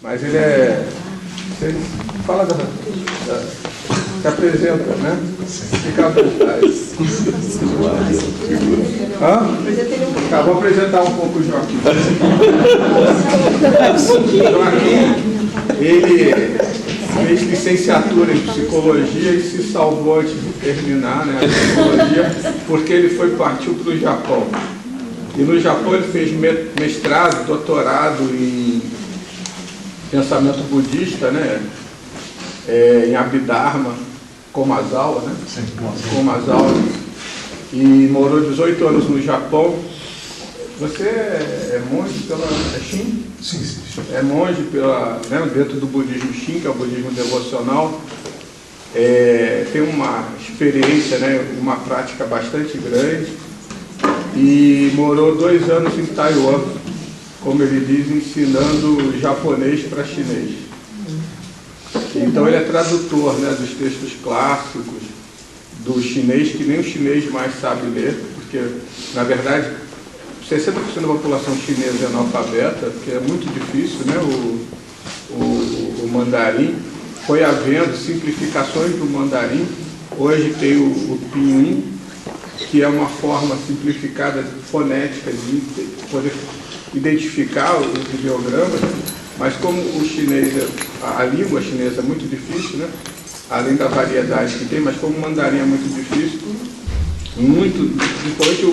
Mas ele é... Você fala se apresenta, né? Fica à vontade. Vou apresentar um pouco o Joaquim. Joaquim, ele fez licenciatura em psicologia e se salvou antes de terminar, né, a psicologia, porque ele partiu para o Japão. E no Japão ele fez mestrado, doutorado em pensamento budista, né, em Abhidharma, Komazawa, né? Komazawa. E morou 18 anos no Japão. Você é monge pela Shin? Sim. É monge dentro do budismo Shin, que é o budismo devocional. Tem uma experiência, né, uma prática bastante grande. E morou 2 anos em Taiwan, como ele diz, ensinando japonês para chinês. Então ele é tradutor, né, dos textos clássicos do chinês, que nem o chinês mais sabe ler, porque, na verdade, 60% da população chinesa é analfabeta, porque é muito difícil, né, o mandarim. Foi havendo simplificações do mandarim. Hoje tem o pinyin, que é uma forma simplificada fonética de poder identificar os ideogramas, mas como o chinês, a língua chinesa é muito difícil, né? Além da variedade que tem, mas como o mandarim é muito difícil, principalmente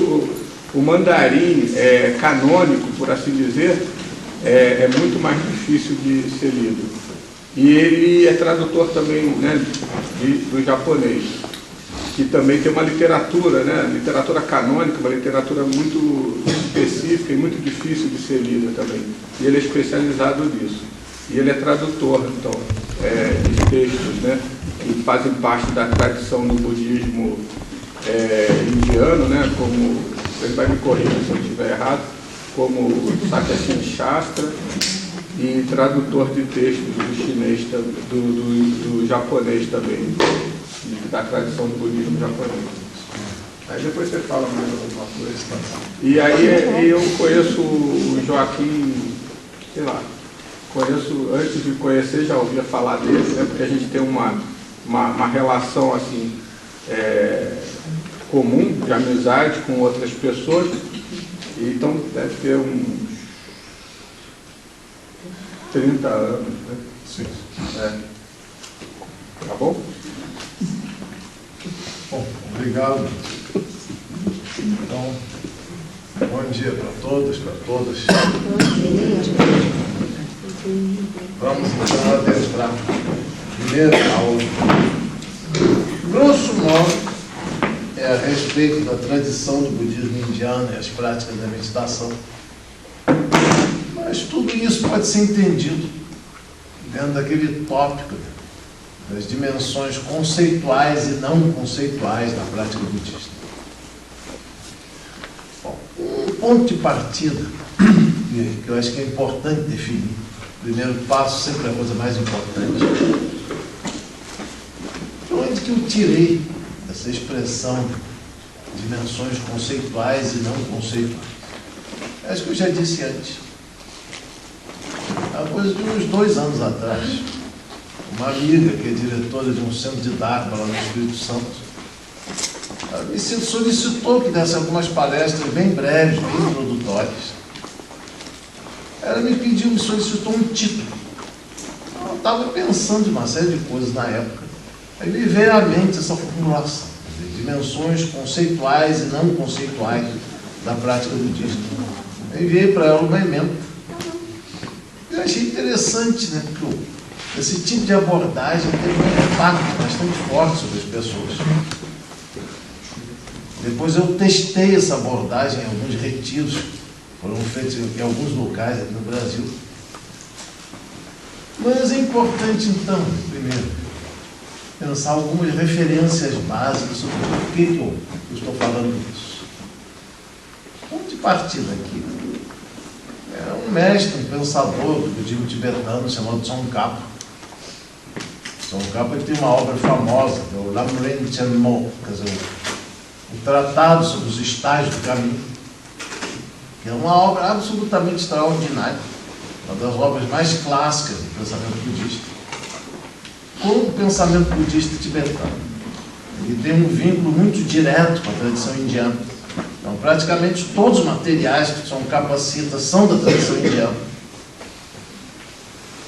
o mandarim canônico, por assim dizer, é muito mais difícil de ser lido. E ele é tradutor também, né, do japonês, que também tem uma literatura, né, literatura canônica, uma literatura muito específica e muito difícil de ser lida também. E ele é especializado nisso. E ele é tradutor, então, de textos, né, que fazem parte da tradição do budismo indiano, né, como, ele vai me corrigir se eu estiver errado, como o Sakyashin Shastra, e tradutor de textos do chinês, do japonês também, da tradição do budismo japonês. Aí depois você fala mais alguma coisa. E aí eu conheço o Joaquim, sei lá, antes de conhecer, já ouvia falar dele, né, porque a gente tem uma relação assim, comum, de amizade com outras pessoas, e então deve ter uns 30 anos, né? Sim. Tá bom? Bom, obrigado. Então, bom dia para todos, para todas. Vamos então adentrar. Primeira aula. Grosso modo, é a respeito da tradição do budismo indiano e as práticas da meditação. Mas tudo isso pode ser entendido dentro daquele tópico das dimensões conceituais e não conceituais da prática budista. Bom, um ponto de partida que eu acho que é importante definir, o primeiro passo sempre é a coisa mais importante. De onde que eu tirei essa expressão dimensões conceituais e não conceituais? Acho que eu já disse antes. Há coisa de uns 2 anos atrás, uma amiga que é diretora de um centro de Dharma lá no Espírito Santo, ela me solicitou que desse algumas palestras bem breves, bem introdutórias. Ela me solicitou um título. Eu estava pensando em uma série de coisas na época. Aí me veio à mente essa formulação, dimensões conceituais e não conceituais da prática budista. Aí veio para ela uma emenda. Eu achei interessante, né, porque esse tipo de abordagem teve um impacto bastante forte sobre as pessoas. Depois eu testei essa abordagem em alguns retiros, foram feitos em alguns locais aqui no Brasil. Mas é importante, então, primeiro, pensar algumas referências básicas sobre por que eu estou falando isso. Ponto de partida aqui. É um mestre, um pensador do budismo tibetano chamado Tsongkhapa. Tsongkhapa tem uma obra famosa, que é o Lamrim Chenmo, quer dizer, um tratado sobre os estágios do caminho, que é uma obra absolutamente extraordinária. uma das obras mais clássicas do pensamento budista, com o pensamento budista tibetano. Ele tem um vínculo muito direto com a tradição indiana. Então, praticamente todos os materiais que Tsongkhapa cita são da tradição indiana.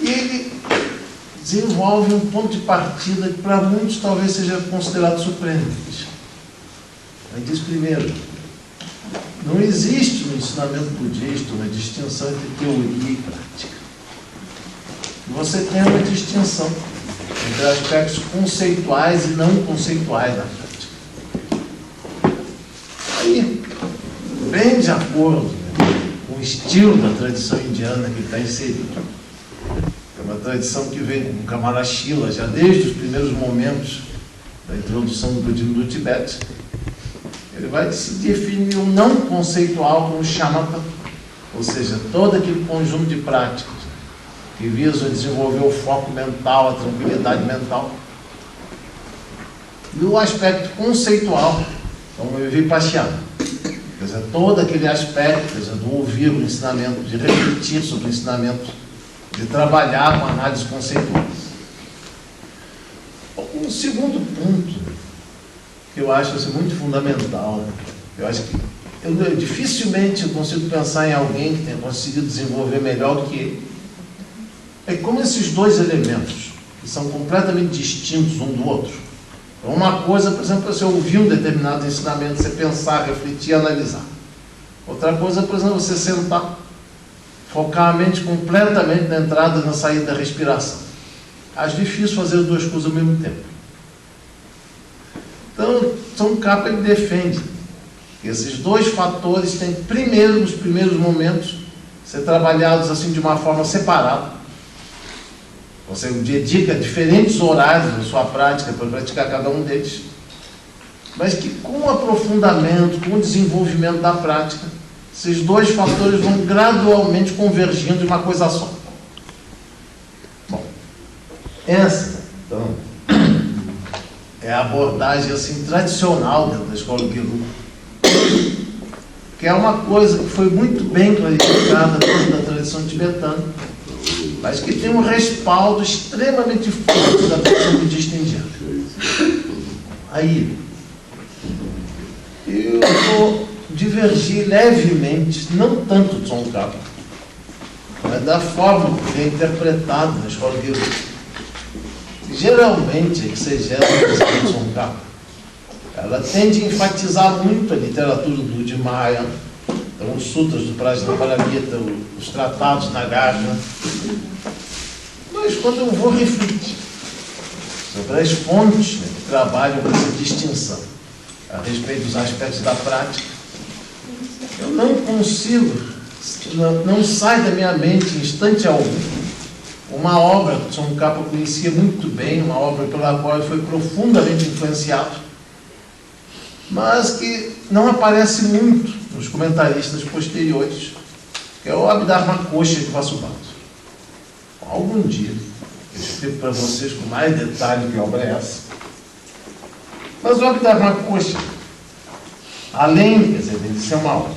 E ele desenvolve um ponto de partida que para muitos talvez seja considerado surpreendente. Ele diz primeiro, não existe no ensinamento budista uma distinção entre teoria e prática. Você tem uma distinção entre aspectos conceituais e não conceituais da prática. Aí, bem de acordo com o estilo da tradição indiana que está inserido, é uma tradição que vem com Kamarashila já desde os primeiros momentos da introdução do budismo do Tibete. Ele vai se definir o não conceitual como shamatha, ou seja, todo aquele conjunto de práticas que visam desenvolver o foco mental, a tranquilidade mental. E o aspecto conceitual, como o Vipassana, quer dizer, todo aquele aspecto, quer dizer, do ouvir o ensinamento, de refletir sobre o ensinamento, de trabalhar com análise conceitual. Um segundo ponto que eu acho assim, muito fundamental, eu acho que eu dificilmente consigo pensar em alguém que tenha conseguido desenvolver melhor do que ele, é como esses dois elementos, que são completamente distintos um do outro. Uma coisa, por exemplo, você ouvir um determinado ensinamento, você pensar, refletir, analisar. Outra coisa, por exemplo, você sentar, focar a mente completamente na entrada e na saída da respiração. Acho difícil fazer as duas coisas ao mesmo tempo. Então, Tsongkhapa ele defende que esses dois fatores têm, primeiro, nos primeiros momentos, ser trabalhados assim de uma forma separada. Você dedica diferentes horários da sua prática para praticar cada um deles, mas que com o aprofundamento, com o desenvolvimento da prática, esses dois fatores vão gradualmente convergindo em uma coisa só. Bom, essa, então, é a abordagem assim, tradicional dentro da escola do Gelug, que é uma coisa que foi muito bem clarificada dentro da tradição tibetana, mas que tem um respaldo extremamente forte da tradição budista indiana. Aí, eu vou divergir levemente, não tanto do Tsongkhapa, mas da forma que é interpretado na escola Gelug. Geralmente, a exegese do Tsongkhapa, ela tende a enfatizar muito a literatura do Buddhismo Mahayana, então, os sutras do Prajnaparamita, os tratados Nagarjuna. Mas quando eu vou refletir sobre as fontes, né, que trabalham com essa distinção a respeito dos aspectos da prática, eu não consigo, não sai da minha mente em instante algum uma obra que Tsongkhapa conhecia muito bem, uma obra pela qual ele foi profundamente influenciado, mas que não aparece muito nos comentaristas posteriores, que é o Abhidharma Kosha de Vasubandhu. Algum dia eu explico para vocês com mais detalhe que obra é essa. Mas o Abhidharma Kosha, além, quer dizer, de ser uma obra,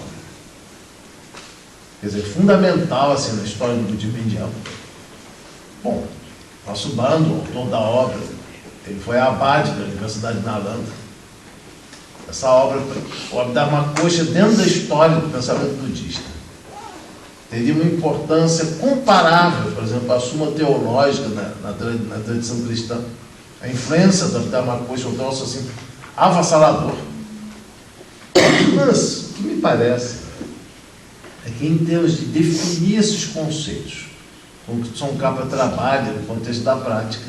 quer dizer, fundamental assim, na história do budismo indiano. Bom, Vasubandhu, autor da obra, ele foi abade da Universidade de Nalanda. Essa obra, o Abhidharma Kosha, dentro da história do pensamento budista, teria uma importância comparável, por exemplo, à Suma Teológica na tradição cristã. A influência do Abhidharma Kosha é um troço assim, avassalador. Mas, o que me parece é que, em termos de definir esses conceitos, com que Tsongkhapa trabalha no contexto da prática,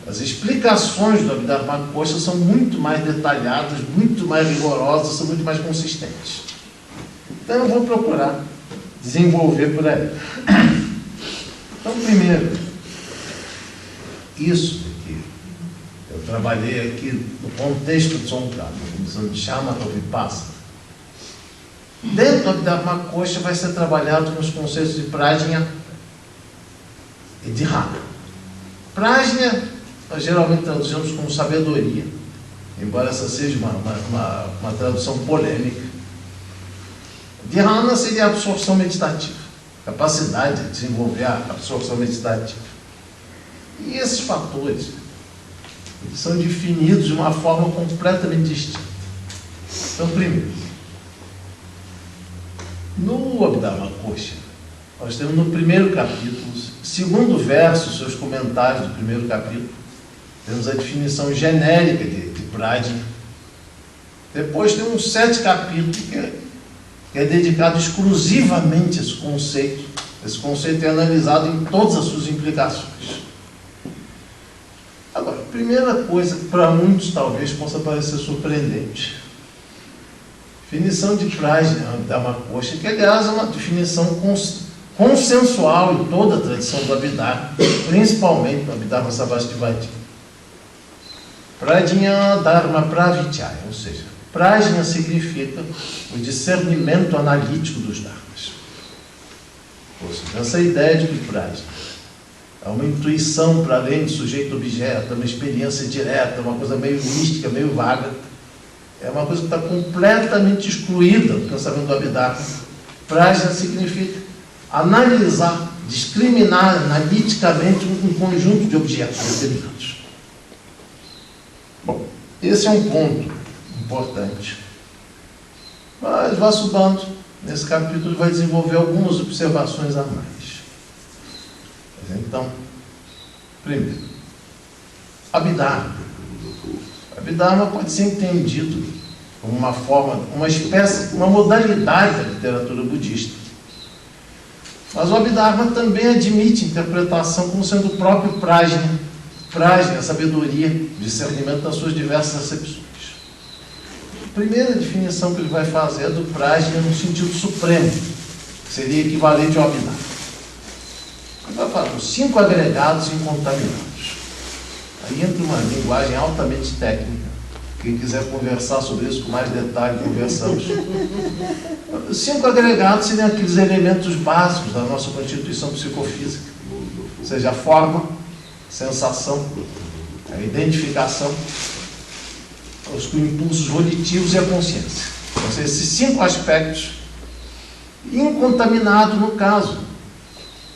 as explicações do Abhidharma Kosha são muito mais detalhadas, muito mais rigorosas, são muito mais consistentes. Então eu vou procurar desenvolver por aí. Então, primeiro, isso que eu trabalhei aqui no contexto de Tsongkhapa, de Shamatha Vipassana. Dentro do Abhidharma Kosha vai ser trabalhado nos conceitos de Prajna e de Dhyana. Prajna nós geralmente traduzimos como sabedoria, embora essa seja uma tradução polêmica. Dhyana seria a absorção meditativa. capacidade de desenvolver a absorção meditativa. E esses fatores, eles são definidos de uma forma completamente distinta. Então, primeiro, no Abhidharma Kosha, nós temos no primeiro capítulo, segundo verso, seus comentários do primeiro capítulo, temos a definição genérica de Prajna. Depois temos 7 capítulos que é dedicado exclusivamente a esse conceito. Esse conceito é analisado em todas as suas implicações. Agora, a primeira coisa que para muitos talvez possa parecer surpreendente, definição de Prajna, Abhidharma Kosha, que aliás é uma definição consensual em toda a tradição do Abhidharma, principalmente no Abhidharma Sarvastivati. Prajna Dharma Pravichaya, ou seja, Prajna significa o discernimento analítico dos dharmas. Ou seja, essa ideia de que Prajna é uma intuição para além de sujeito-objeto, é uma experiência direta, uma coisa meio mística, meio vaga, é uma coisa que está completamente excluída do pensamento do Abhidharma. Prajna significa analisar, discriminar analiticamente um conjunto de objetos determinados. Bom, esse é um ponto importante. Mas Vasubandhu, nesse capítulo, vai desenvolver algumas observações a mais. Então, primeiro, Abhidharma. Abhidharma pode ser entendido como uma forma, uma espécie, uma modalidade da literatura budista. Mas o Abhidharma também admite interpretação como sendo o próprio Prajna. Prajna, a sabedoria, discernimento das suas diversas acepções. A primeira definição que ele vai fazer é do Prajna no sentido supremo, que seria equivalente ao Abhidharma. Ele vai falar dos 5 agregados incontaminados. Aí entra uma linguagem altamente técnica. Quem quiser conversar sobre isso com mais detalhe, conversamos. Os 5 agregados seriam aqueles elementos básicos da nossa constituição psicofísica, ou seja, a forma, sensação, a identificação, os impulsos volitivos e a consciência. Então, esses 5 aspectos, incontaminado no caso,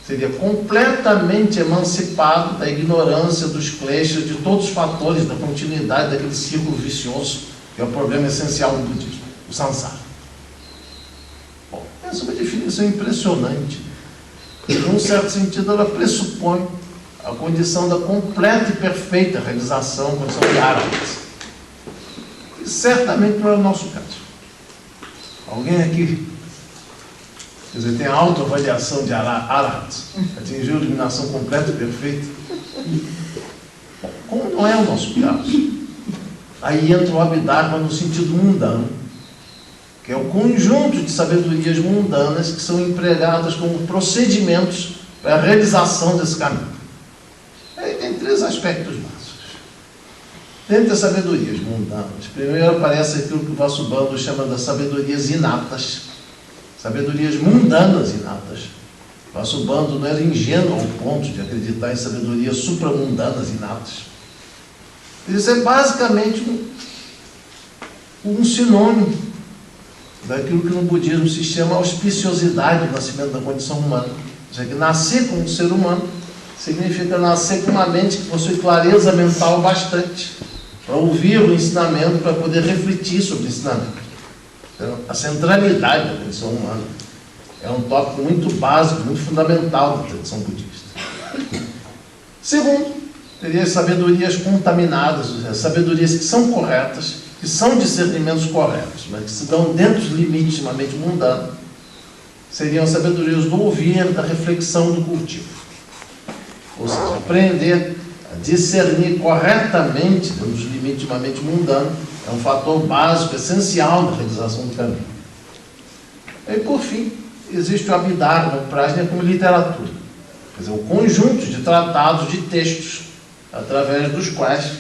seria completamente emancipado da ignorância, dos kleshas, de todos os fatores da continuidade daquele círculo vicioso, que é o problema essencial do budismo, o samsara. Bom, essa é uma definição impressionante. Num certo sentido, ela pressupõe a condição da completa e perfeita realização, a condição de arahant. E certamente não é o nosso caso. Alguém aqui, quer dizer, tem a autoavaliação de arahant, atingiu a iluminação completa e perfeita? Bom, como não é o nosso caso, aí entra o Abhidharma no sentido mundano, que é o conjunto de sabedorias mundanas que são empregadas como procedimentos para a realização desse caminho. Aí tem 3 aspectos básicos. Dentre as sabedorias mundanas, primeiro aparece aquilo que o Vasubandhu chama das sabedorias inatas, sabedorias mundanas inatas. Vasubandhu não era ingênuo ao ponto de acreditar em sabedorias supramundanas inatas. Isso é basicamente um sinônimo daquilo que no budismo se chama auspiciosidade do nascimento da condição humana. Ou seja, que nascer como ser humano significa nascer com uma mente que possui clareza mental bastante para ouvir o ensinamento, para poder refletir sobre o ensinamento. Então, a centralidade da condição humana é um tópico muito básico, muito fundamental da tradição budista. Segundo, teria as sabedorias contaminadas, as sabedorias que são corretas, que são discernimentos corretos, mas que se dão dentro dos limites de uma mente mundana. Seriam as sabedorias do ouvir, da reflexão, do cultivo. Ou seja, aprender a discernir corretamente dentro dos limites de uma mente mundana é um fator básico, essencial na realização do caminho. E por fim, existe o Abhidharma, o Prajna, como literatura. Quer dizer, o conjunto de tratados, de textos, através dos quais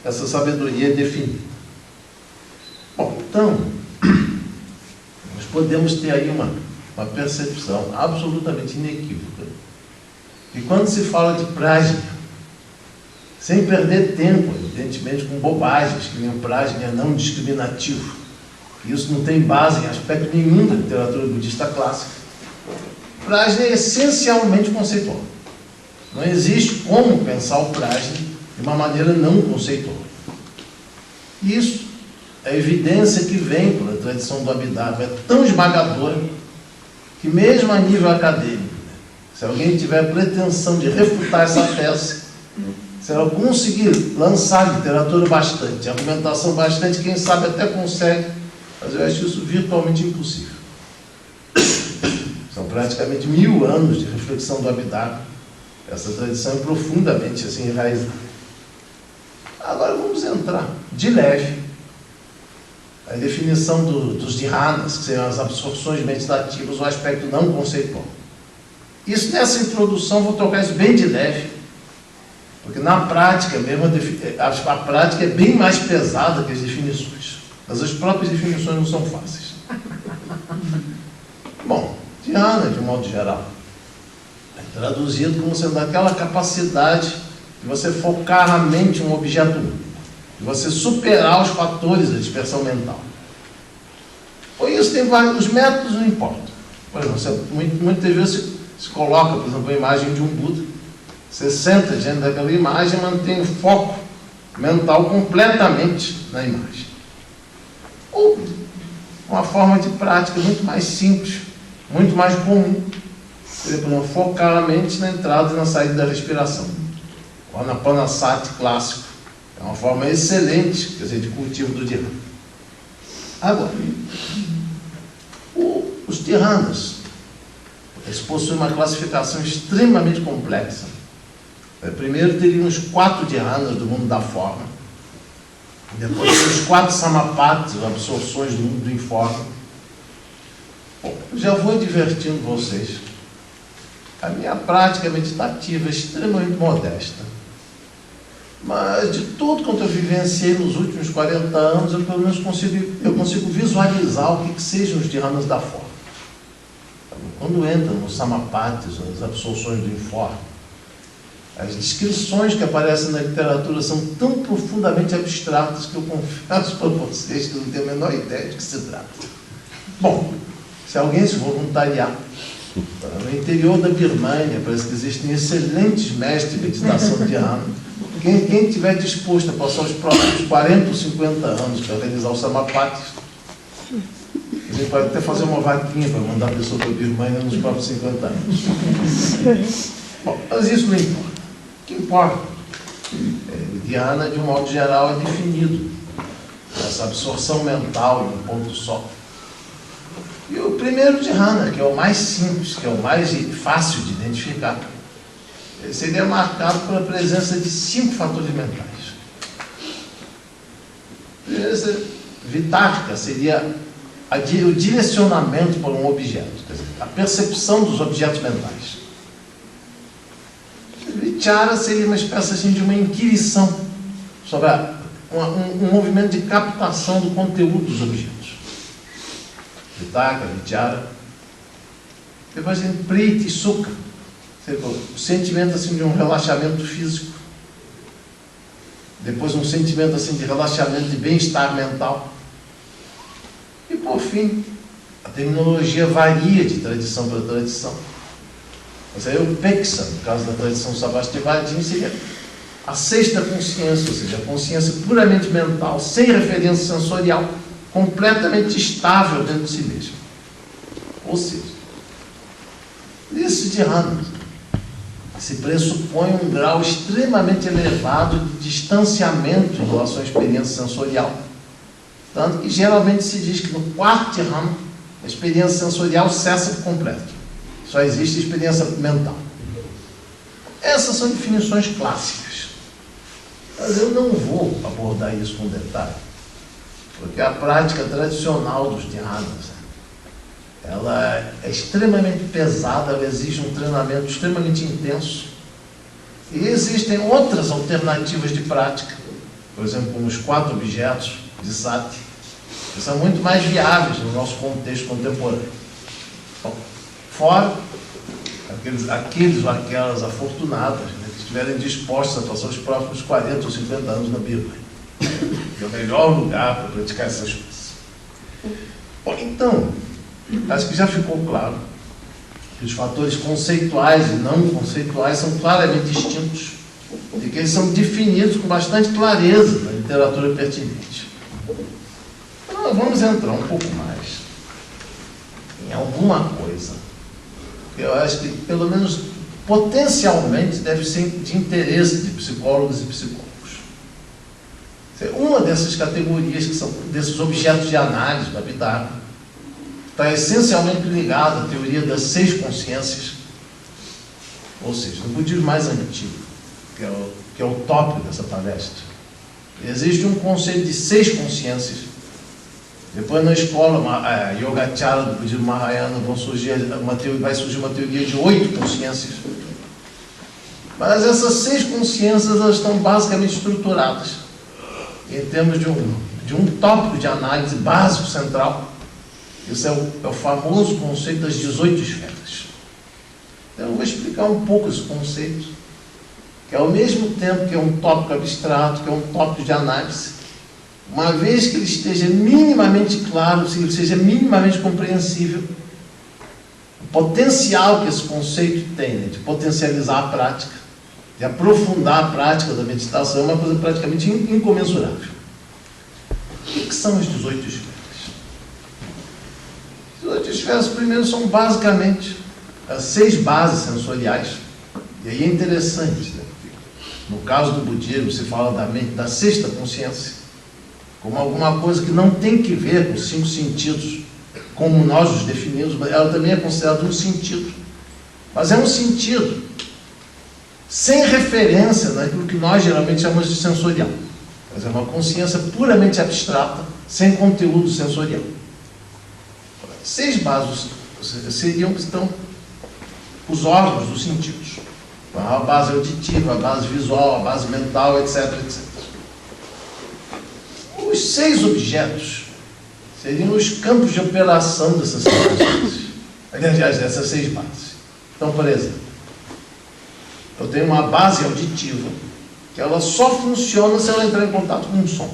essa sabedoria é definida. Bom, então, nós podemos ter aí uma percepção absolutamente inequívoca. E quando se fala de Prajna, sem perder tempo, evidentemente, com bobagens, que nem o Prajna é não discriminativo, isso não tem base em aspecto nenhum da literatura budista clássica. Prajna é essencialmente conceitual. Não existe como pensar o Prajna de uma maneira não conceitual. Isso, a evidência que vem pela tradição do Abhidharma é tão esmagadora que mesmo a nível acadêmico, se alguém tiver pretensão de refutar essa tese, se ela conseguir lançar literatura bastante, argumentação bastante, quem sabe até consegue, mas eu acho isso virtualmente impossível. São praticamente 1000 anos de reflexão do Abhidharma. Essa tradição é profundamente assim enraizada. Agora vamos entrar de leve a definição dos dhyānas, que são as absorções meditativas, o aspecto não conceitual. Isso nessa introdução, vou tocar isso bem de leve, porque na prática mesmo, a prática é bem mais pesada que as definições. Mas as próprias definições não são fáceis. Bom, dhyāna, de um modo geral, é traduzido como sendo aquela capacidade de você focar na mente um objeto único, de você superar os fatores da dispersão mental. Por isso tem vários, os métodos não importam. Por exemplo, você, muitas vezes se coloca, por exemplo, a imagem de um Buda, você senta diante daquela imagem e mantém o foco mental completamente na imagem. Ou uma forma de prática muito mais simples, muito mais comum, seria, por exemplo, focar a mente na entrada e na saída da respiração. O Anapanasati clássico é uma forma excelente, quer dizer, de cultivo do dhyana. Agora, os dhyānas, eles possuem uma classificação extremamente complexa. Primeiro teríamos os 4 dhyānas do mundo da forma. Depois os 4 samapatis, absorções do mundo do informe. Bom, já vou advertindo vocês. A minha prática meditativa é extremamente modesta. Mas de tudo quanto eu vivenciei nos últimos 40 anos, eu pelo menos consigo visualizar o que sejam os dhyānas da forma. Quando entra nos samapatis, as absorções do informe, as descrições que aparecem na literatura são tão profundamente abstratas que eu confesso para vocês que eu não tenho a menor ideia de que se trata. Bom, se alguém se voluntariar, no interior da Birmânia, parece que existem excelentes mestres de meditação dhyana. Quem estiver disposto a passar os próximos 40 ou 50 anos para realizar os samapatis, a gente pode até fazer uma vaquinha para mandar a pessoa para a Birmânia nos próximos 50 anos. Bom, mas isso não importa. O que importa? O dhyana, de um modo geral, é definido. Essa absorção mental em um ponto só. E o primeiro dhyana, que é o mais simples, que é o mais fácil de identificar, ele seria marcado pela presença de 5 fatores mentais. A presença vitática seria o direcionamento para um objeto, quer dizer, a percepção dos objetos mentais. Vichara seria uma espécie assim, de uma inquirição sobre um movimento de captação do conteúdo dos objetos. Vitaka, vichara. Depois tem priti e sukha, o sentimento assim, de um relaxamento físico. Depois um sentimento assim, de relaxamento, de bem-estar mental. E por fim, a terminologia varia de tradição para tradição. Mas aí o Pexa, no caso da tradição Sarvastivadin, seria a 6ª consciência, ou seja, a consciência puramente mental, sem referência sensorial, completamente estável dentro de si mesmo. Ou seja, nesse dhyana se pressupõe um grau extremamente elevado de distanciamento em relação à experiência sensorial. Tanto que geralmente se diz que no 4º dhyana a experiência sensorial cessa por completo. Só existe experiência mental. Essas são definições clássicas. Mas eu não vou abordar isso com detalhe, porque a prática tradicional dos dhyanas, ela é extremamente pesada, ela exige um treinamento extremamente intenso. E existem outras alternativas de prática, por exemplo, como os 4 objetos de sati, que são muito mais viáveis no nosso contexto contemporâneo. Bom, fora aqueles ou aquelas afortunadas, né, que estiverem dispostos a passar os próximos 40 ou 50 anos na Birmânia, que é o melhor lugar para praticar essas coisas. Bom, então, acho que já ficou claro que os fatores conceituais e não conceituais são claramente distintos e que eles são definidos com bastante clareza na literatura pertinente. Então, vamos entrar um pouco mais em alguma coisa que eu acho que, pelo menos potencialmente, deve ser de interesse de psicólogos e psicólogos. Uma dessas categorias, que são desses objetos de análise do Abhidharma, está essencialmente ligada à teoria das 6 consciências, ou seja, no budismo mais antigo, que é o tópico dessa palestra. Existe um conceito de 6 consciências. Depois, na escola Yogacara do budismo Mahayana, vai surgir uma teoria de 8 consciências. Mas essas 6 consciências, elas estão basicamente estruturadas em termos de um tópico de análise básico central. Esse é o famoso conceito das 18 esferas. Então, eu vou explicar um pouco esse conceito, que ao mesmo tempo que é um tópico abstrato, que é um tópico de análise, uma vez que ele esteja minimamente claro, se ele seja minimamente compreensível, o potencial que esse conceito tem, né, de potencializar a prática, de aprofundar a prática da meditação, é uma coisa praticamente incomensurável. O que são as 18 esferas? As 18 esferas, primeiro, são basicamente as 6 bases sensoriais. E aí é interessante, né? No caso do budismo, se fala da mente, da 6ª consciência, como alguma coisa que não tem que ver com os 5 sentidos, como nós os definimos, mas ela também é considerada um sentido. Mas é um sentido sem referência naquilo que nós geralmente chamamos de sensorial. Mas é uma consciência puramente abstrata, sem conteúdo sensorial. 6 bases seriam, então, os órgãos dos sentidos. A base auditiva, a base visual, a base mental, etc, etc. Os 6 objetos seriam os campos de operação dessas 6 bases. Aliás, dessas 6 bases. Então, por exemplo, eu tenho uma base auditiva que ela só funciona se ela entrar em contato com um som.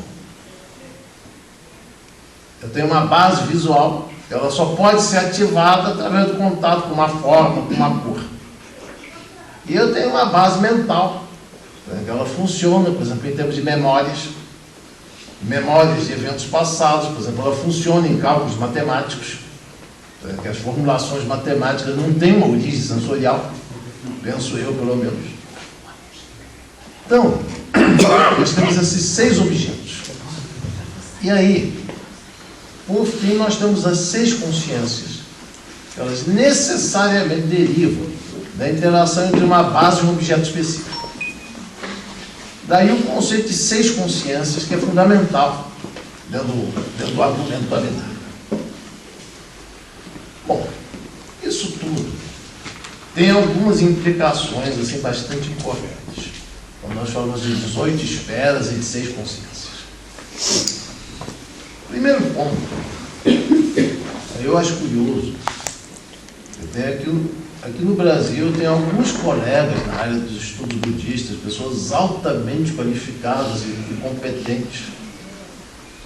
Eu tenho uma base visual que ela só pode ser ativada através do contato com uma forma, com uma cor. E eu tenho uma base mental, né, que ela funciona, por exemplo, em termos de memórias de eventos passados, por exemplo, ela funciona em cálculos matemáticos, né, que as formulações matemáticas não têm uma origem sensorial, penso eu, pelo menos. Então, nós temos esses 6 objetos. E aí, por fim, nós temos as 6 consciências. Elas necessariamente derivam da interação entre uma base e um objeto específico. Daí o conceito de 6 consciências, que é fundamental dentro do argumento do Abhidharma. Bom, isso tudo tem algumas implicações assim, bastante importantes. Quando nós falamos de 18 esferas e de 6 consciências. Primeiro ponto, eu acho curioso. Aqui no Brasil tem alguns colegas na área dos estudos budistas, pessoas altamente qualificadas e competentes,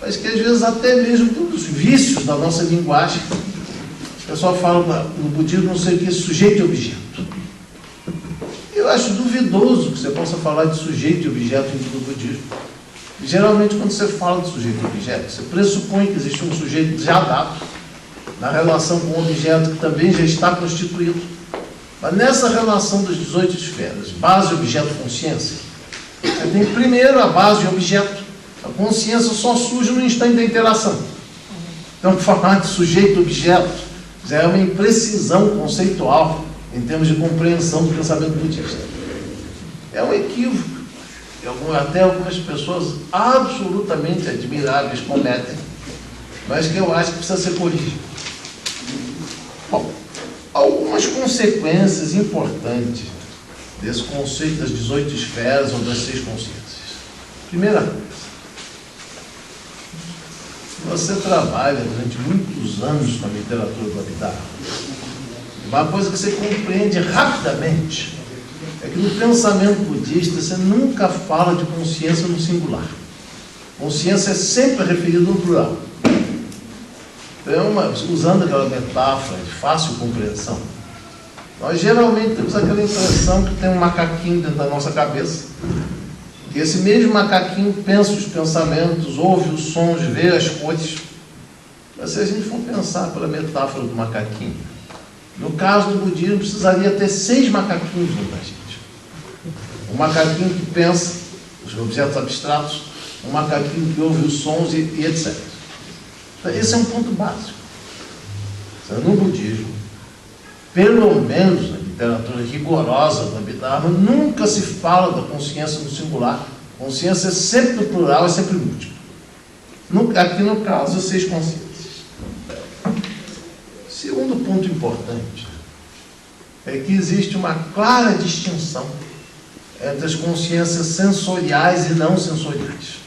mas que às vezes até mesmo pelos vícios da nossa linguagem, o pessoal fala no budismo não sei o que, sujeito e objeto. Eu acho duvidoso que você possa falar de sujeito e objeto no budismo. Geralmente, quando você fala de sujeito e objeto, você pressupõe que existe um sujeito já dado na relação com o objeto que também já está constituído. Mas nessa relação das 18 esferas, base, objeto, consciência, você tem primeiro a base e o objeto. A consciência só surge no instante da interação. Então, falar de sujeito e objeto já é uma imprecisão conceitual em termos de compreensão do pensamento budista. É um equívoco. Até algumas pessoas absolutamente admiráveis cometem, mas que eu acho que precisa ser corrigido. Bom, algumas consequências importantes desse conceito das 18 esferas ou das 6 consciências. Primeira coisa, você trabalha durante muitos anos com a literatura do Abhidharma, uma coisa que você compreende rapidamente é que no pensamento budista você nunca fala de consciência no singular. Consciência é sempre referida no plural. Então, usando aquela metáfora de fácil compreensão, Nós geralmente temos aquela impressão que tem um macaquinho dentro da nossa cabeça, que esse mesmo macaquinho pensa os pensamentos, ouve os sons, vê as cores. Mas se a gente for pensar pela metáfora do macaquinho, no caso do budismo precisaria ter 6 macaquinhos dentro da gente. Um macaquinho que pensa os objetos abstratos, um macaquinho que ouve os sons e etc. Então, esse é um ponto básico. No budismo, pelo menos na literatura rigorosa do Abhidharma, nunca se fala da consciência no singular. Consciência é sempre no plural, é sempre múltipla. Aqui no caso, 6 consciências. Segundo ponto importante é que existe uma clara distinção entre as consciências sensoriais e não sensoriais,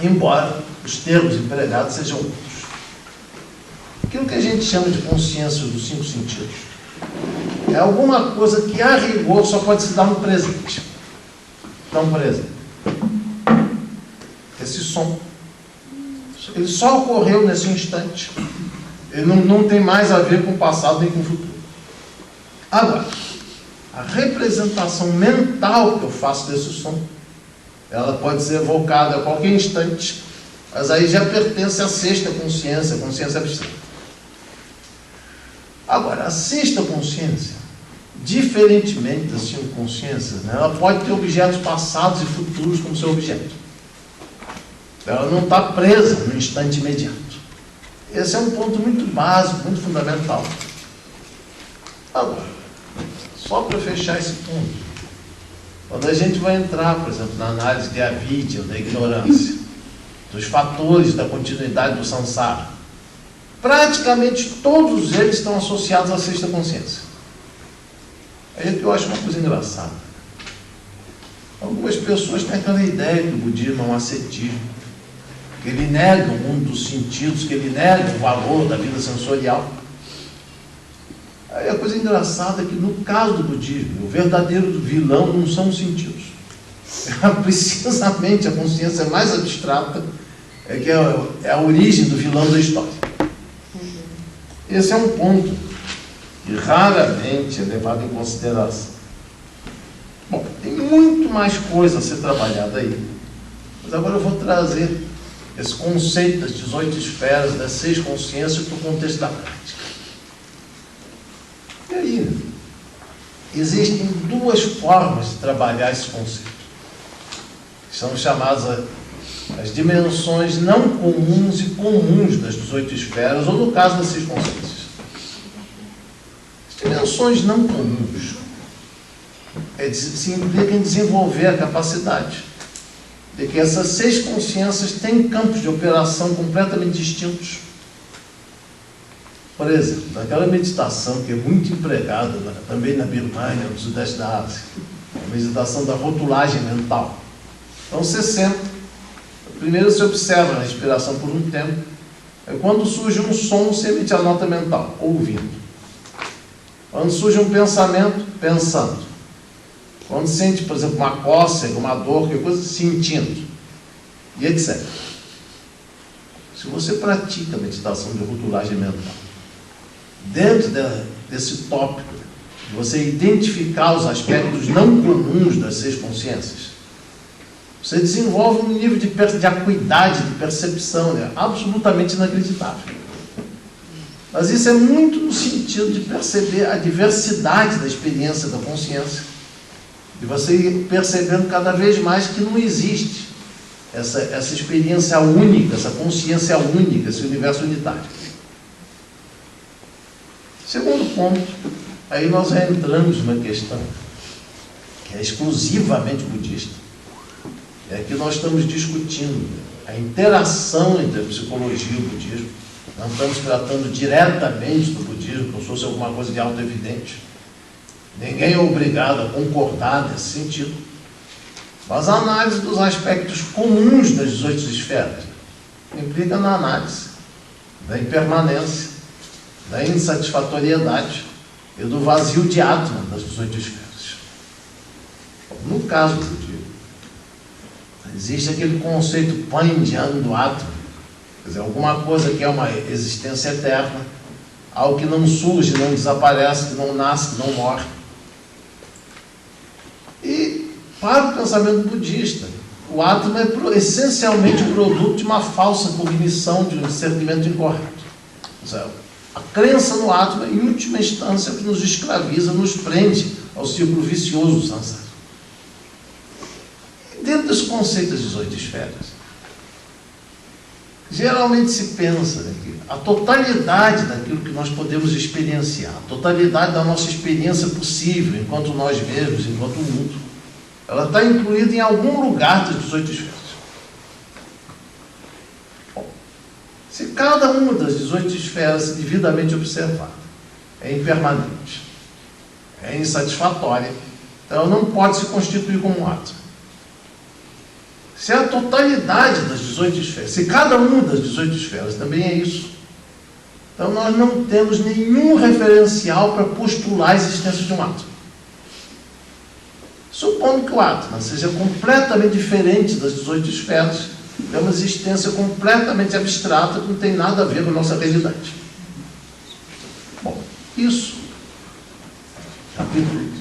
embora os termos empregados sejam outros. Aquilo que a gente chama de consciência dos 5 sentidos é alguma coisa que, a rigor, só pode se dar no presente. Então, por exemplo, esse som, ele só ocorreu nesse instante. Ele não tem mais a ver com o passado nem com o futuro. Agora, a representação mental que eu faço desse som, ela pode ser evocada a qualquer instante, mas aí já pertence à 6ª consciência, a consciência abstrata. Agora, a 6ª consciência, diferentemente das 5 consciências, né, ela pode ter objetos passados e futuros como seu objeto. Ela não está presa no instante imediato. Esse é um ponto muito básico, muito fundamental. Agora, só para fechar esse ponto, quando a gente vai entrar, por exemplo, na análise de avidya, da ignorância, dos fatores da continuidade do samsara, praticamente todos eles estão associados à 6ª consciência. Aí que eu acho uma coisa engraçada. Algumas pessoas têm aquela ideia que o budismo é um ascetismo, que ele nega o mundo dos sentidos, que ele nega o valor da vida sensorial. Aí a coisa engraçada é que, no caso do budismo, o verdadeiro vilão não são os sentidos. Precisamente a consciência mais abstrata que é a origem do vilão da história. Esse é um ponto que raramente é levado em consideração. Bom, tem muito mais coisa a ser trabalhada aí, mas agora eu vou trazer esse conceito das 18 esferas, das 6 consciências para o contexto da prática. E aí, existem 2 formas de trabalhar esse conceito, que são chamadas as dimensões não comuns e comuns das 18 esferas, ou no caso das 6 consciências. As dimensões não comuns se implica em desenvolver a capacidade de que essas 6 consciências têm campos de operação completamente distintos. Por exemplo, naquela meditação que é muito empregada também na Birmânia, no sudeste da Ásia, a meditação da rotulagem mental. Então você senta, primeiro você observa a respiração por um tempo, aí quando surge um som, você emite a nota mental, ouvindo. Quando surge um pensamento, pensando. Quando sente, por exemplo, uma cócega, uma dor, qualquer coisa, sentindo. E etc. Se você pratica a meditação de rotulagem mental, dentro desse tópico, de você identificar os aspectos não comuns das 6 consciências, você desenvolve um nível de acuidade, de percepção, né, absolutamente inacreditável. Mas isso é muito no sentido de perceber a diversidade da experiência da consciência, e você ir percebendo cada vez mais que não existe essa experiência única, essa consciência única, esse universo unitário. Segundo ponto, aí nós já entramos numa questão que é exclusivamente budista. É que nós estamos discutindo a interação entre a psicologia e o budismo. Não estamos tratando diretamente do budismo, como se fosse alguma coisa de auto-evidente. Ninguém é obrigado a concordar nesse sentido. Mas a análise dos aspectos comuns das 18 esferas implica na análise da impermanência, da insatisfatoriedade e do vazio de Atman das 18 esferas. No caso do budismo, existe aquele conceito pan-indiano do Atman, quer dizer, alguma coisa que é uma existência eterna, algo que não surge, não desaparece, que não nasce, que não morre. E para o pensamento budista, o átomo é essencialmente o produto de uma falsa cognição, de um discernimento incorreto. Ou seja, a crença no átomo, em última instância, que nos escraviza, nos prende ao círculo vicioso do samsara. Dentro desse conceito das 18 esferas, geralmente se pensa que a totalidade daquilo que nós podemos experienciar, a totalidade da nossa experiência possível, enquanto nós mesmos, enquanto o mundo, ela está incluída em algum lugar das 18 esferas. Bom, se cada uma das 18 esferas é devidamente observada, é impermanente, é insatisfatória, então ela não pode se constituir como um átomo. Se a totalidade das 18 esferas, se cada uma das 18 esferas também é isso, então nós não temos nenhum referencial para postular a existência de um átomo. Supondo que o átomo seja completamente diferente das 18 esferas, é uma existência completamente abstrata que não tem nada a ver com a nossa realidade. Bom, isso,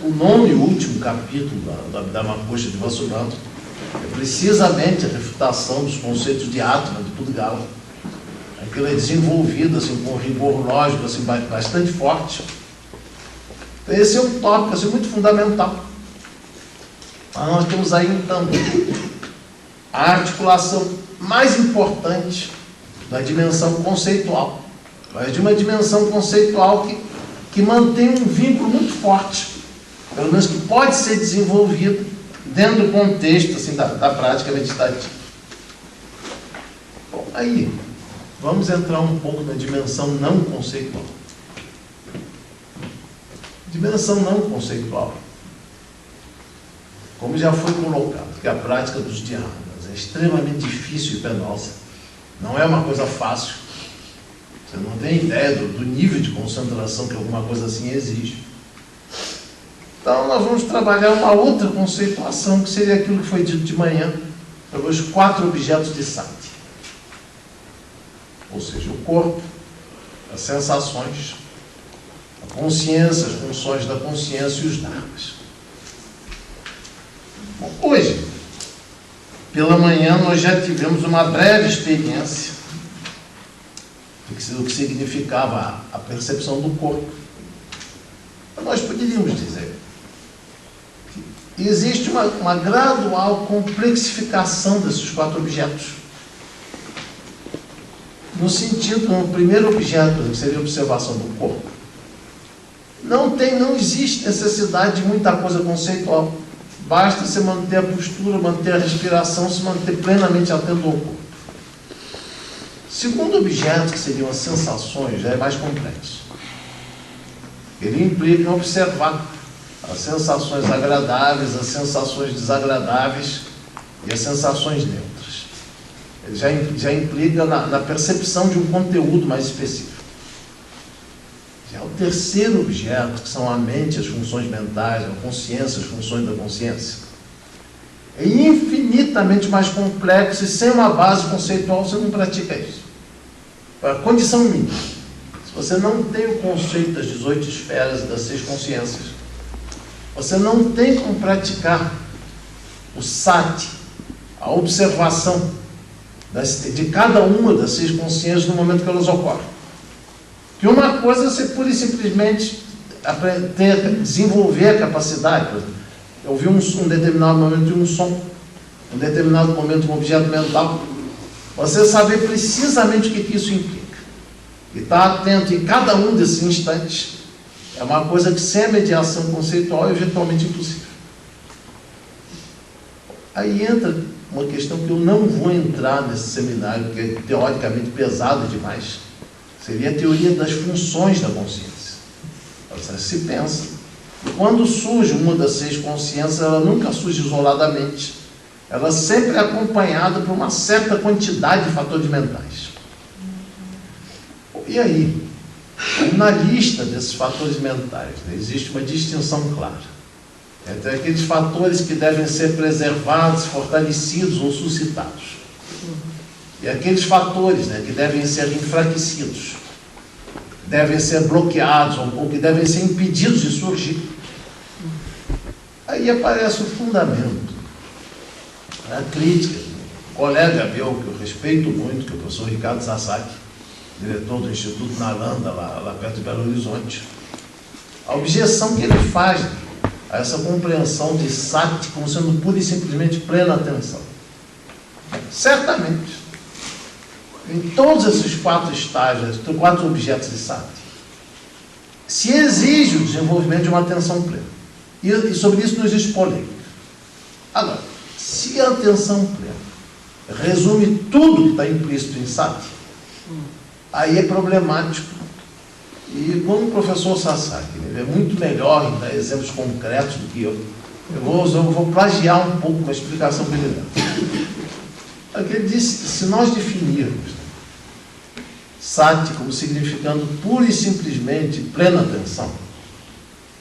o nono e último capítulo da Mahamkosha de Vasubandhu, é precisamente a refutação dos conceitos de átomo, de Pudgala. Aquilo é desenvolvido assim, com um rigor lógico assim, bastante forte. Então, esse é um tópico assim, muito fundamental. Mas nós temos aí, então, a articulação mais importante da dimensão conceitual. Mas de uma dimensão conceitual que mantém um vínculo muito forte, pelo menos que pode ser desenvolvido dentro do contexto assim, da prática meditativa. Bom, aí, vamos entrar um pouco na dimensão não conceitual. Dimensão não conceitual, como já foi colocado, que a prática dos dhyanas é extremamente difícil e penosa, não é uma coisa fácil. Você não tem ideia do nível de concentração que alguma coisa assim exige. Então, nós vamos trabalhar uma outra conceituação, que seria aquilo que foi dito de manhã, sobre os 4 objetos de sati. Ou seja, o corpo, as sensações, a consciência, as funções da consciência e os dharmas. Bom, hoje, pela manhã, nós já tivemos uma breve experiência do que significava a percepção do corpo. Então, nós poderíamos dizer que existe uma gradual complexificação desses 4 objetos. No sentido, no primeiro objeto, que seria a observação do corpo, não existe necessidade de muita coisa conceitual. Basta você manter a postura, manter a respiração, se manter plenamente atento ao corpo. Segundo objeto, que seriam as sensações, já é mais complexo. Ele implica observar as sensações agradáveis, as sensações desagradáveis e as sensações neutras. Ele já implica na percepção de um conteúdo mais específico. Já o terceiro objeto, que são a mente, as funções mentais, a consciência, as funções da consciência, é infinitamente mais complexo e sem uma base conceitual você não pratica isso. É a condição mínima. Se você não tem o conceito das 18 esferas e das 6 consciências, você não tem como praticar o sati, a observação de cada uma das 6 consciências no momento que elas ocorrem. Que uma coisa é você pura e simplesmente desenvolver a capacidade. Por exemplo, eu vi um determinado momento de um som, um determinado momento um objeto mental, você saber precisamente o que isso implica. E estar atento em cada um desses instantes é uma coisa que sem a mediação conceitual é eventualmente impossível. Aí entra uma questão que eu não vou entrar nesse seminário, que é teoricamente pesado demais. Seria a teoria das funções da consciência. Se pensa que quando surge uma das 6 consciências, ela nunca surge isoladamente. Ela sempre é acompanhada por uma certa quantidade de fatores mentais. E aí, na lista desses fatores mentais, existe uma distinção clara entre aqueles fatores que devem ser preservados, fortalecidos ou suscitados, e aqueles fatores que devem ser enfraquecidos, devem ser bloqueados ou que devem ser impedidos de surgir. Aí aparece o fundamento, a crítica. Um colega meu, que eu respeito muito, que é o professor Ricardo Sasaki, diretor do Instituto Nalanda, lá perto de Belo Horizonte. A objeção que ele faz a essa compreensão de sati como sendo pura e simplesmente plena atenção. Certamente, em todos esses 4 estágios, 4 objetos de sati, se exige o desenvolvimento de uma atenção plena. E sobre isso não existe polêmica. Agora, se a atenção plena resume tudo que está implícito em sati, aí é problemático. E como o professor Sasaki é muito melhor em dar exemplos concretos do que eu vou plagiar um pouco uma explicação que ele dá. Ele disse que se nós definirmos sati como significando pura e simplesmente plena atenção,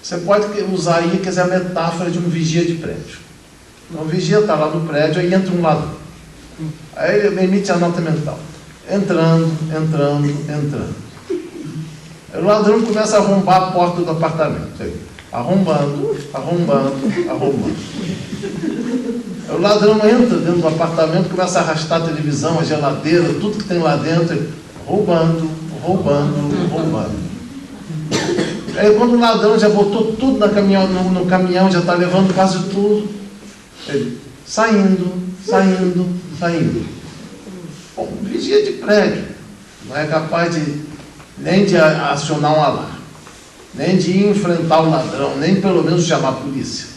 você pode usar aí, quer dizer, a metáfora de um vigia de prédio. Então, o vigia está lá no prédio, aí entra um ladrão. Aí ele emite a nota mental. Entrando. Aí o ladrão começa a arrombar a porta do apartamento. Aí, arrombando. Aí o ladrão entra dentro do apartamento, começa a arrastar a televisão, a geladeira, tudo que tem lá dentro, aí, roubando. Aí quando o ladrão já botou tudo no caminhão, já está levando quase tudo, ele saindo. Bom, vigia de prédio não é capaz nem de acionar um alarme, nem de enfrentar o ladrão, nem pelo menos chamar a polícia.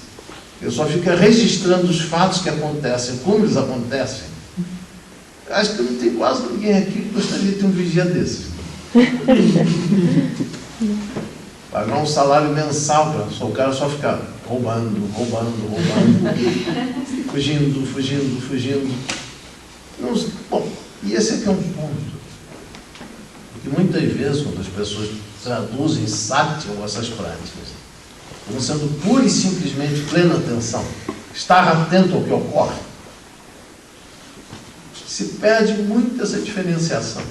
Ele só fica registrando os fatos que acontecem, como eles acontecem. Eu acho que não tem quase ninguém aqui que gostaria de ter um vigia desse. Pagar um salário mensal para o cara só ficar roubando, fugindo. Não, bom, e esse aqui é um ponto. Porque muitas vezes, quando as pessoas traduzem sati ou essas práticas como sendo pura e simplesmente plena atenção, estar atento ao que ocorre, se perde muito essa diferenciação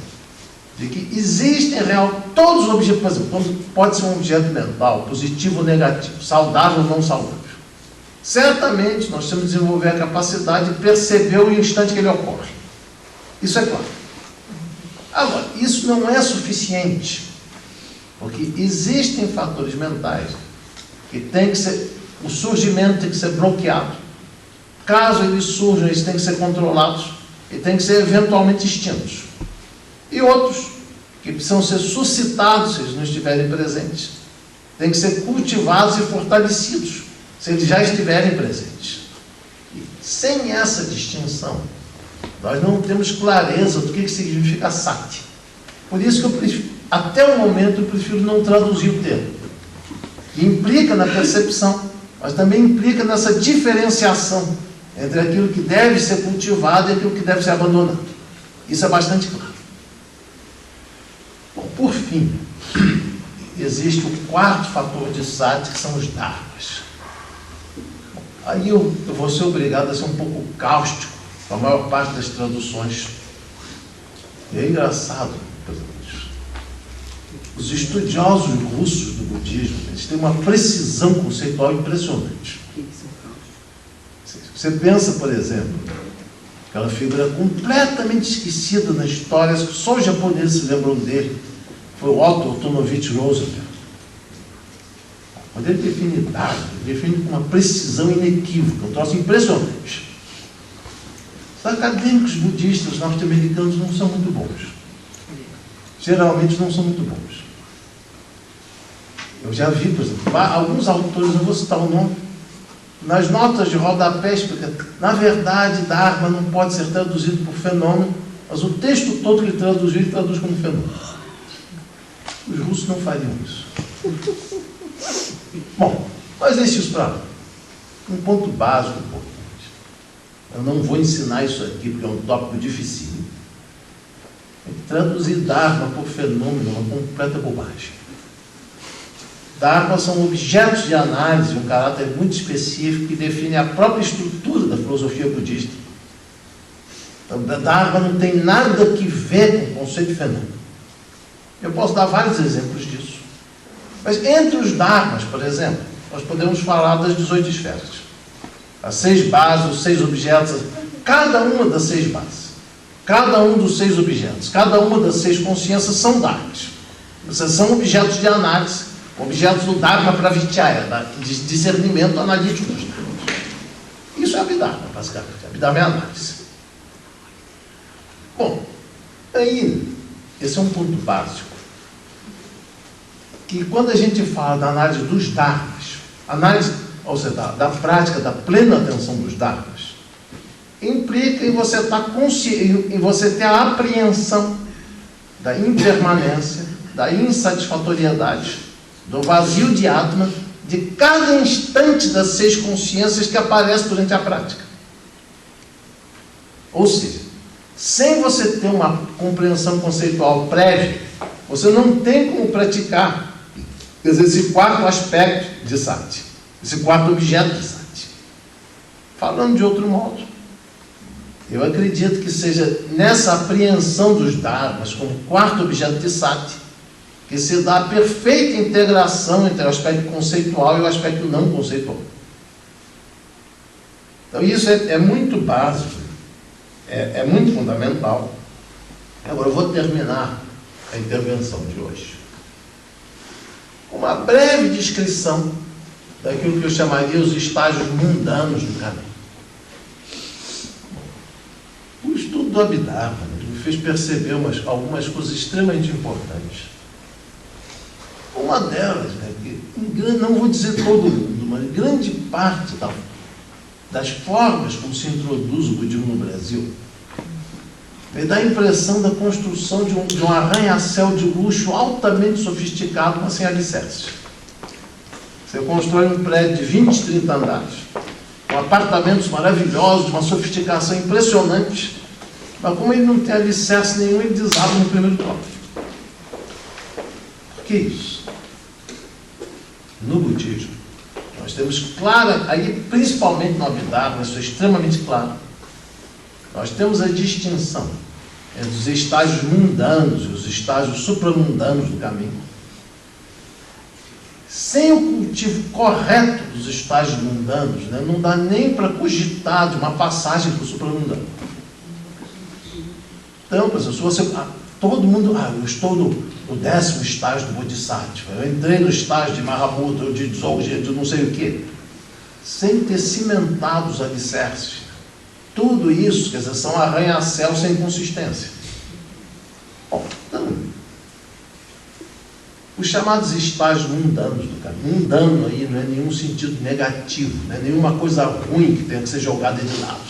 de que existem em real todos os objetos, por exemplo, pode ser um objeto mental, positivo ou negativo, saudável ou não saudável. Certamente nós temos que desenvolver a capacidade de perceber o instante que ele ocorre. Isso é claro. Agora, isso não é suficiente, porque existem fatores mentais que tem que ser, o surgimento tem que ser bloqueado. Caso eles surjam, eles têm que ser controlados e têm que ser eventualmente extintos. E outros que precisam ser suscitados se eles não estiverem presentes. Têm que ser cultivados e fortalecidos se eles já estiverem presentes. E sem essa distinção, nós não temos clareza do que significa sati. Por isso que até o momento eu prefiro não traduzir o termo. Que implica na percepção, mas também implica nessa diferenciação entre aquilo que deve ser cultivado e aquilo que deve ser abandonado. Isso é bastante claro. Bom, por fim, existe o 4º fator de sati, que são os dharmas. Aí eu vou ser obrigado a ser um pouco cáustico com a maior parte das traduções. E é engraçado, por exemplo, os estudiosos russos do budismo, eles têm uma precisão conceitual impressionante. Você pensa, por exemplo, aquela figura completamente esquecida na história, que só os japoneses se lembram dele, foi o Otto Antonovich Roosevelt. Quando ele define Dharma, ele define com uma precisão inequívoca, um troço impressionante. Os acadêmicos budistas norte-americanos não são muito bons. Geralmente não são muito bons. Eu já vi, por exemplo, alguns autores, eu vou citar o nome, nas notas de rodapé explica, na verdade, Dharma não pode ser traduzido por fenômeno, mas o texto todo que ele traduziu, ele traduz como fenômeno. Os russos não fariam isso. Bom, mas deixe isso para lá. Um ponto básico importante. Eu não vou ensinar isso aqui, porque é um tópico dificílimo. Traduzir Dharma por fenômeno é uma completa bobagem. Dharma são objetos de análise de um caráter muito específico que define a própria estrutura da filosofia budista. Então, Dharma não tem nada que ver com o conceito de fenômeno. Eu posso dar vários exemplos disso. Mas entre os dharmas, por exemplo, nós podemos falar das 18 esferas. As 6 bases, os 6 objetos, cada uma das 6 bases, cada um dos 6 objetos, cada uma das 6 consciências são dharmas. Esses são objetos de análise, objetos do dharma pravityaya, de discernimento analítico dos dharmas. Isso é Abhidharma, basicamente. Abhidharma é análise. Bom, aí, esse é um ponto básico. Que quando a gente fala da análise dos dharmas, análise, ou seja, da prática da plena atenção dos dharmas, implica em você estar consciente, em você ter a apreensão da impermanência, da insatisfatoriedade, do vazio de Atma, de cada instante das 6 consciências que aparece durante a prática. Ou seja, sem você ter uma compreensão conceitual prévia, você não tem como praticar, quer dizer, esse 4º aspecto de Sati, esse 4º objeto de Sati. Falando de outro modo, eu acredito que seja nessa apreensão dos dharmas como 4º objeto de Sati que se dá a perfeita integração entre o aspecto conceitual e o aspecto não conceitual. Então isso é muito básico, é muito fundamental. Agora eu vou terminar a intervenção de hoje com uma breve descrição daquilo que eu chamaria os estágios mundanos do caminho. O estudo do Abhidharma me fez perceber algumas coisas extremamente importantes. Uma delas, não vou dizer todo mundo, mas grande parte das formas como se introduz o budismo no Brasil, me dá a impressão da construção de um arranha-céu de luxo altamente sofisticado, mas sem alicerces. Você constrói um prédio de 20, 30 andares, com apartamentos maravilhosos, de uma sofisticação impressionante, mas como ele não tem alicerce nenhum, ele desaba no primeiro toque. Por que isso? No budismo, nós temos clara, aí principalmente no Abhidharma, isso é extremamente claro, nós temos a distinção entre os estágios mundanos e os estágios supramundanos do caminho. Sem o cultivo correto dos estágios mundanos, não dá nem para cogitar de uma passagem para o supramundano. Então, pessoal, se você... Todo mundo... eu estou no 10º estágio do Bodhisattva, eu entrei no estágio de Mahamudra, de Dzogchen, de não sei o quê, sem ter cimentado os alicerces. Tudo isso, quer dizer, são arranha-céus sem consistência. Bom, então, os chamados estágios mundanos do caminho, mundano aí não é nenhum sentido negativo, não é nenhuma coisa ruim que tenha que ser jogada de lado.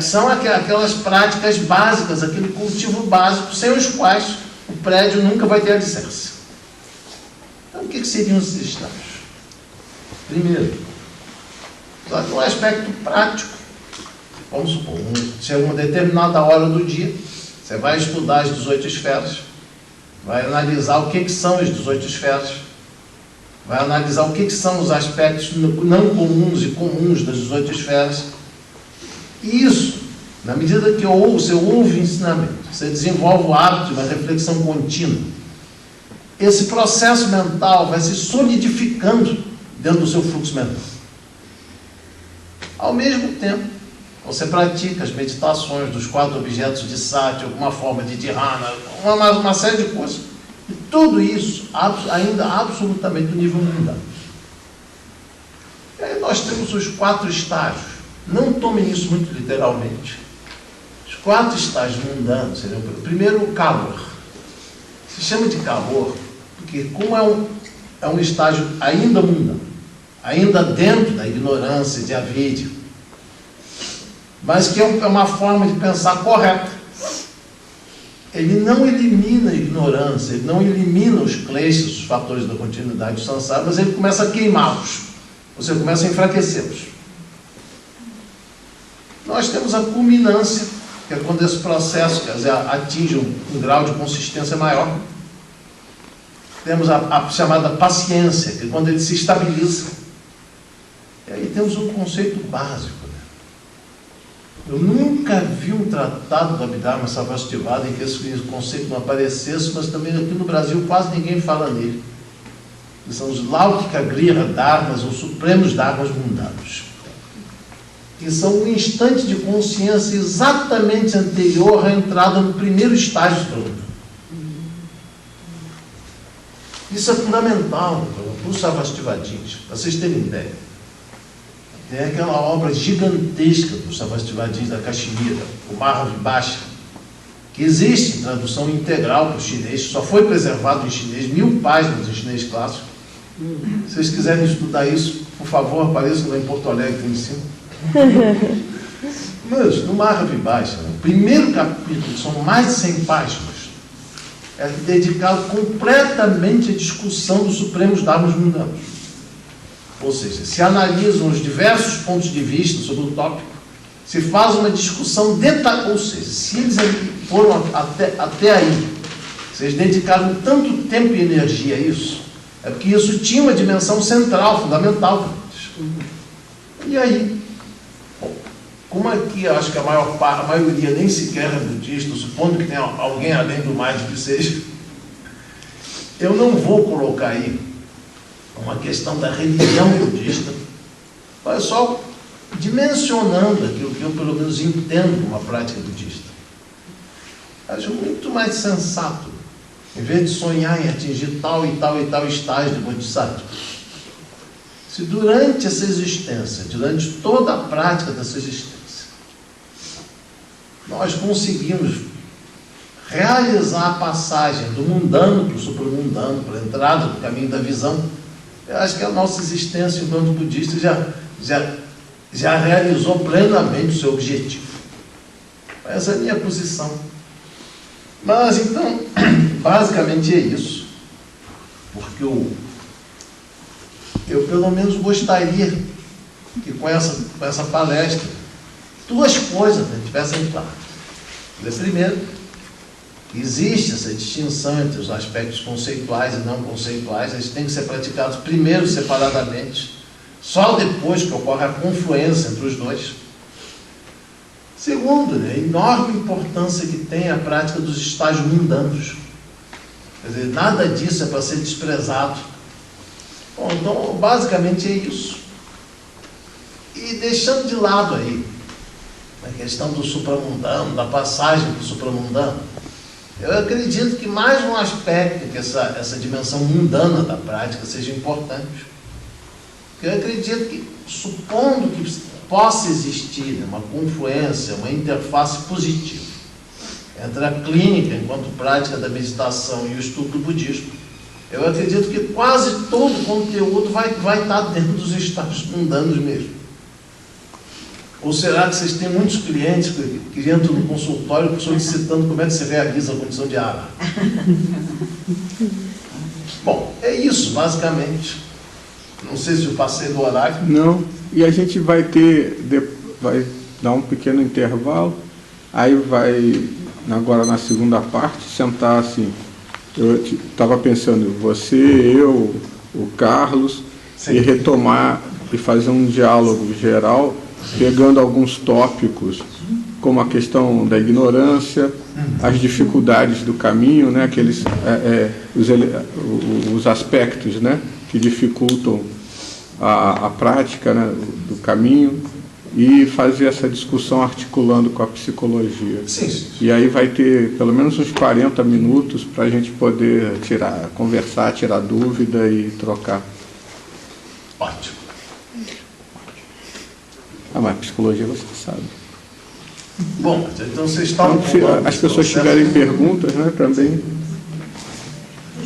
São aquelas práticas básicas, aquele cultivo básico, sem os quais o prédio nunca vai ter alicerce. Então, o que seriam esses estágios? Primeiro, no aspecto prático, vamos supor, chega uma determinada hora do dia, você vai estudar as 18 esferas, vai analisar o que são as 18 esferas, vai analisar o que são os aspectos não comuns e comuns das 18 esferas. E isso, na medida que você ouve o ensinamento, você desenvolve o hábito de uma reflexão contínua, esse processo mental vai se solidificando dentro do seu fluxo mental. Ao mesmo tempo, você pratica as meditações dos 4 objetos de Sati, alguma forma de dhyana, uma série de coisas. E tudo isso ainda absolutamente no nível mundano. E aí nós temos os 4 estágios. Não tomem isso muito literalmente. Os 4 estágios mundanos seriam, primeiro, o calor. Se chama de calor porque, como é um estágio ainda mundano, ainda dentro da ignorância de avidya, mas que é uma forma de pensar correta. Ele não elimina a ignorância, ele não elimina os kleshas, os fatores da continuidade do samsara, mas ele começa a queimá-los, você começa a enfraquecê-los. Nós temos a culminância, que é quando esse processo, quer dizer, atinge um grau de consistência maior. Temos a chamada paciência, que é quando ele se estabiliza. E aí temos um conceito básico. Eu nunca vi um tratado do Abhidharma Sarvastivada em que esse conceito não aparecesse, mas também aqui no Brasil quase ninguém fala nele. Que são os Laukika Griha Dharmas, ou Supremos Dharmas Mundanos. Que são um instante de consciência exatamente anterior à entrada no primeiro estágio do Dharma. Isso é fundamental para os Sarvastivadins, para vocês terem ideia. Tem aquela obra gigantesca dos Sarvastivadins da Caxemira, o Mahavibhasha, que existe em tradução integral para o chinês, só foi preservado em chinês, 1000 páginas em chinês clássico. Se vocês quiserem estudar isso, por favor, apareçam lá em Porto Alegre, aqui em cima. Mas, no Mahavibhasha, o primeiro capítulo, são mais de 100 páginas, é dedicado completamente à discussão dos Supremos Dharmas Mundanos. Ou seja, se analisam os diversos pontos de vista sobre o tópico, se faz uma discussão detalhada, ou seja, se eles foram até aí, se eles dedicaram tanto tempo e energia a isso, é porque isso tinha uma dimensão central, fundamental para eles. E aí, bom, como aqui eu acho que a maioria nem sequer é budista, supondo que tenha alguém além do mais que seja, eu não vou colocar aí uma questão da religião budista, mas só dimensionando aquilo que eu pelo menos entendo uma prática budista. Acho muito mais sensato, em vez de sonhar em atingir tal e tal e tal estágio de Bodhisattva, se durante essa existência, durante toda a prática dessa existência, nós conseguimos realizar a passagem do mundano para o supramundano, para a entrada do caminho da visão, eu acho que a nossa existência enquanto budista já realizou plenamente o seu objetivo. Essa é a minha posição. Mas, então, basicamente é isso. Porque eu pelo menos gostaria que com essa palestra, duas coisas tivessem claro. Primeiro, existe essa distinção entre os aspectos conceituais e não conceituais, eles têm que ser praticados primeiro separadamente, só depois que ocorre a confluência entre os dois. Segundo, a enorme importância que tem a prática dos estágios mundanos. Quer dizer, nada disso é para ser desprezado. Bom, então, basicamente é isso. E deixando de lado aí a questão do supramundano, da passagem do supramundano, eu acredito que mais um aspecto que essa dimensão mundana da prática seja importante. Eu acredito que, supondo que possa existir uma confluência, uma interface positiva entre a clínica enquanto prática da meditação e o estudo do budismo, eu acredito que quase todo o conteúdo vai estar dentro dos estágios mundanos mesmo. Ou será que vocês têm muitos clientes que entram no consultório solicitando como é que se realiza a condição de água? Bom, é isso, basicamente. Não sei se eu passei do horário. Não, e a gente vai dar um pequeno intervalo, aí vai, agora na segunda parte, sentar assim. Eu estava pensando, você, eu, o Carlos, sim, e retomar e fazer um diálogo geral, pegando alguns tópicos, como a questão da ignorância, as dificuldades do caminho, né, os aspectos, né, que dificultam a prática, né, do caminho, e fazer essa discussão articulando com a psicologia. Sim. E aí vai ter pelo menos uns 40 minutos para a gente poder conversar, tirar dúvida e trocar. Ótimo. Mas psicologia você sabe. Bom, então vocês estão... Então, se as pessoas tiverem perguntas, né, também...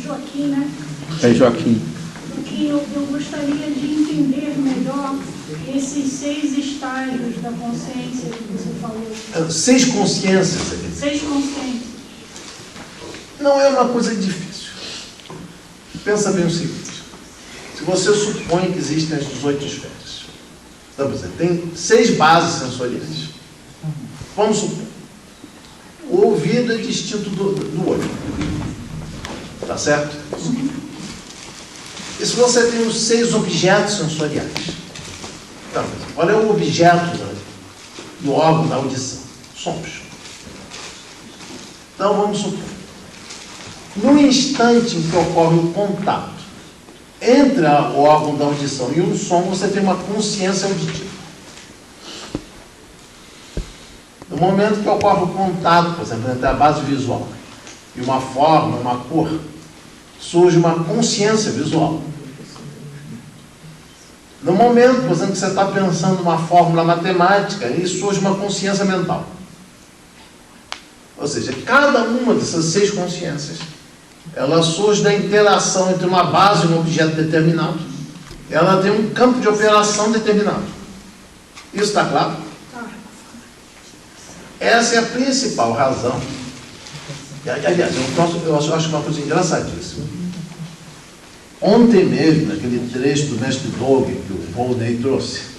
Joaquim, né? É Joaquim. Joaquim, eu gostaria de entender melhor esses 6 estágios da consciência que você falou. 6 consciências. 6 consciências. Não é uma coisa difícil. Pensa bem o seguinte. Se você supõe que existem as 18 esferas, então, você tem 6 bases sensoriais. Vamos supor. O ouvido é distinto do olho. Tá certo? E se você tem os 6 objetos sensoriais? Então, qual é o objeto do órgão da audição. Sons. Então, vamos supor. No instante em que ocorre o contato entre o órgão da audição e um som, você tem uma consciência auditiva. No momento que ocorre o contato, por exemplo, entre a base visual e uma forma, uma cor, surge uma consciência visual. No momento, por exemplo, que você está pensando numa fórmula matemática, aí surge uma consciência mental. Ou seja, cada uma dessas 6 consciências, ela surge da interação entre uma base e um objeto determinado. Ela tem um campo de operação determinado. Isso está claro? Essa é a principal razão. Aliás, eu acho uma coisa engraçadíssima. Ontem mesmo, naquele trecho do mestre Dogen, que o Volney trouxe,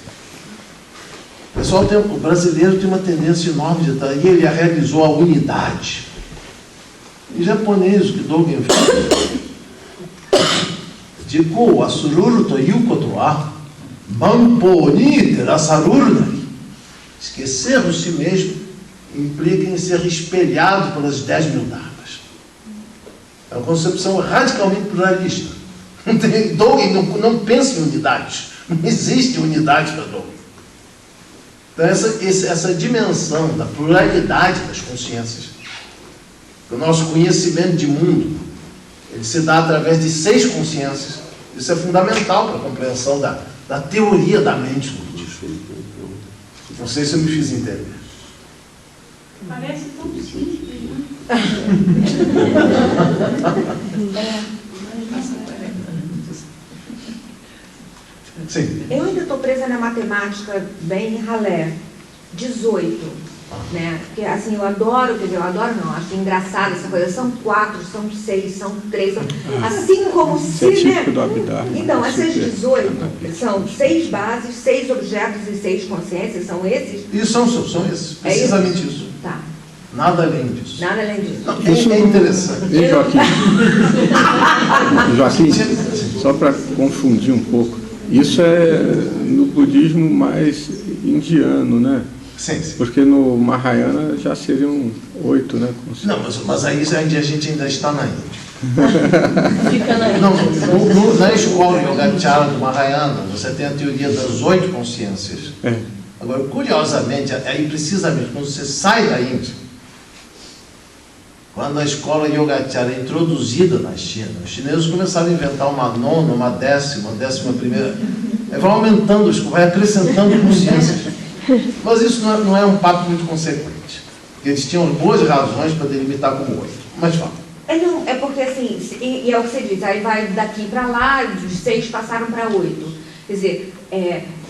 o brasileiro tem uma tendência enorme de estar, e ele realizou a unidade. Em japonês, o que Dogen fez, Jiku asururu to yukoto wa banpo ni terasaruru nari. Esquecer de si mesmo implica em ser espelhado pelas 10.000 dharmas. É uma concepção radicalmente pluralista. Dogen não pensa em unidades. Não existe unidade para Dogen. Então, essa dimensão da pluralidade das consciências, do nosso conhecimento de mundo, ele se dá através de 6 consciências. Isso é fundamental para a compreensão da teoria da mente do budismo. Não sei se eu me fiz entender. Parece tão simples, né? Sim. Eu ainda estou presa na matemática bem ralé. 18, né? Porque assim, eu adoro, quer dizer, eu adoro não, acho engraçado essa coisa. São 4, são 6, são 3, assim como se, né? Então, essas 18 são 6 bases, 6 objetos e 6 consciências, são esses? Isso são esses, precisamente isso. Tá. Nada além disso. Nada além disso. Não, é interessante. E Joaquim, só para confundir um pouco, isso é no budismo mais indiano, né? Sim. Porque no Mahayana já seriam 8, né? Não, mas aí a gente ainda está na Índia. Fica na Não, na escola Yogacara do Mahayana, você tem a teoria das 8 consciências. Agora, curiosamente, aí precisamente, quando você sai da Índia, quando a escola Yogacara é introduzida na China, os chineses começaram a inventar uma 9ª, uma 10ª, uma 11ª, vai aumentando, vai acrescentando consciências. Mas isso não é um papo muito consequente. Eles tinham boas razões para delimitar como 8. Mas fala. É porque assim, e é o que você diz, aí vai daqui para lá, os 6 passaram para 8. Quer dizer,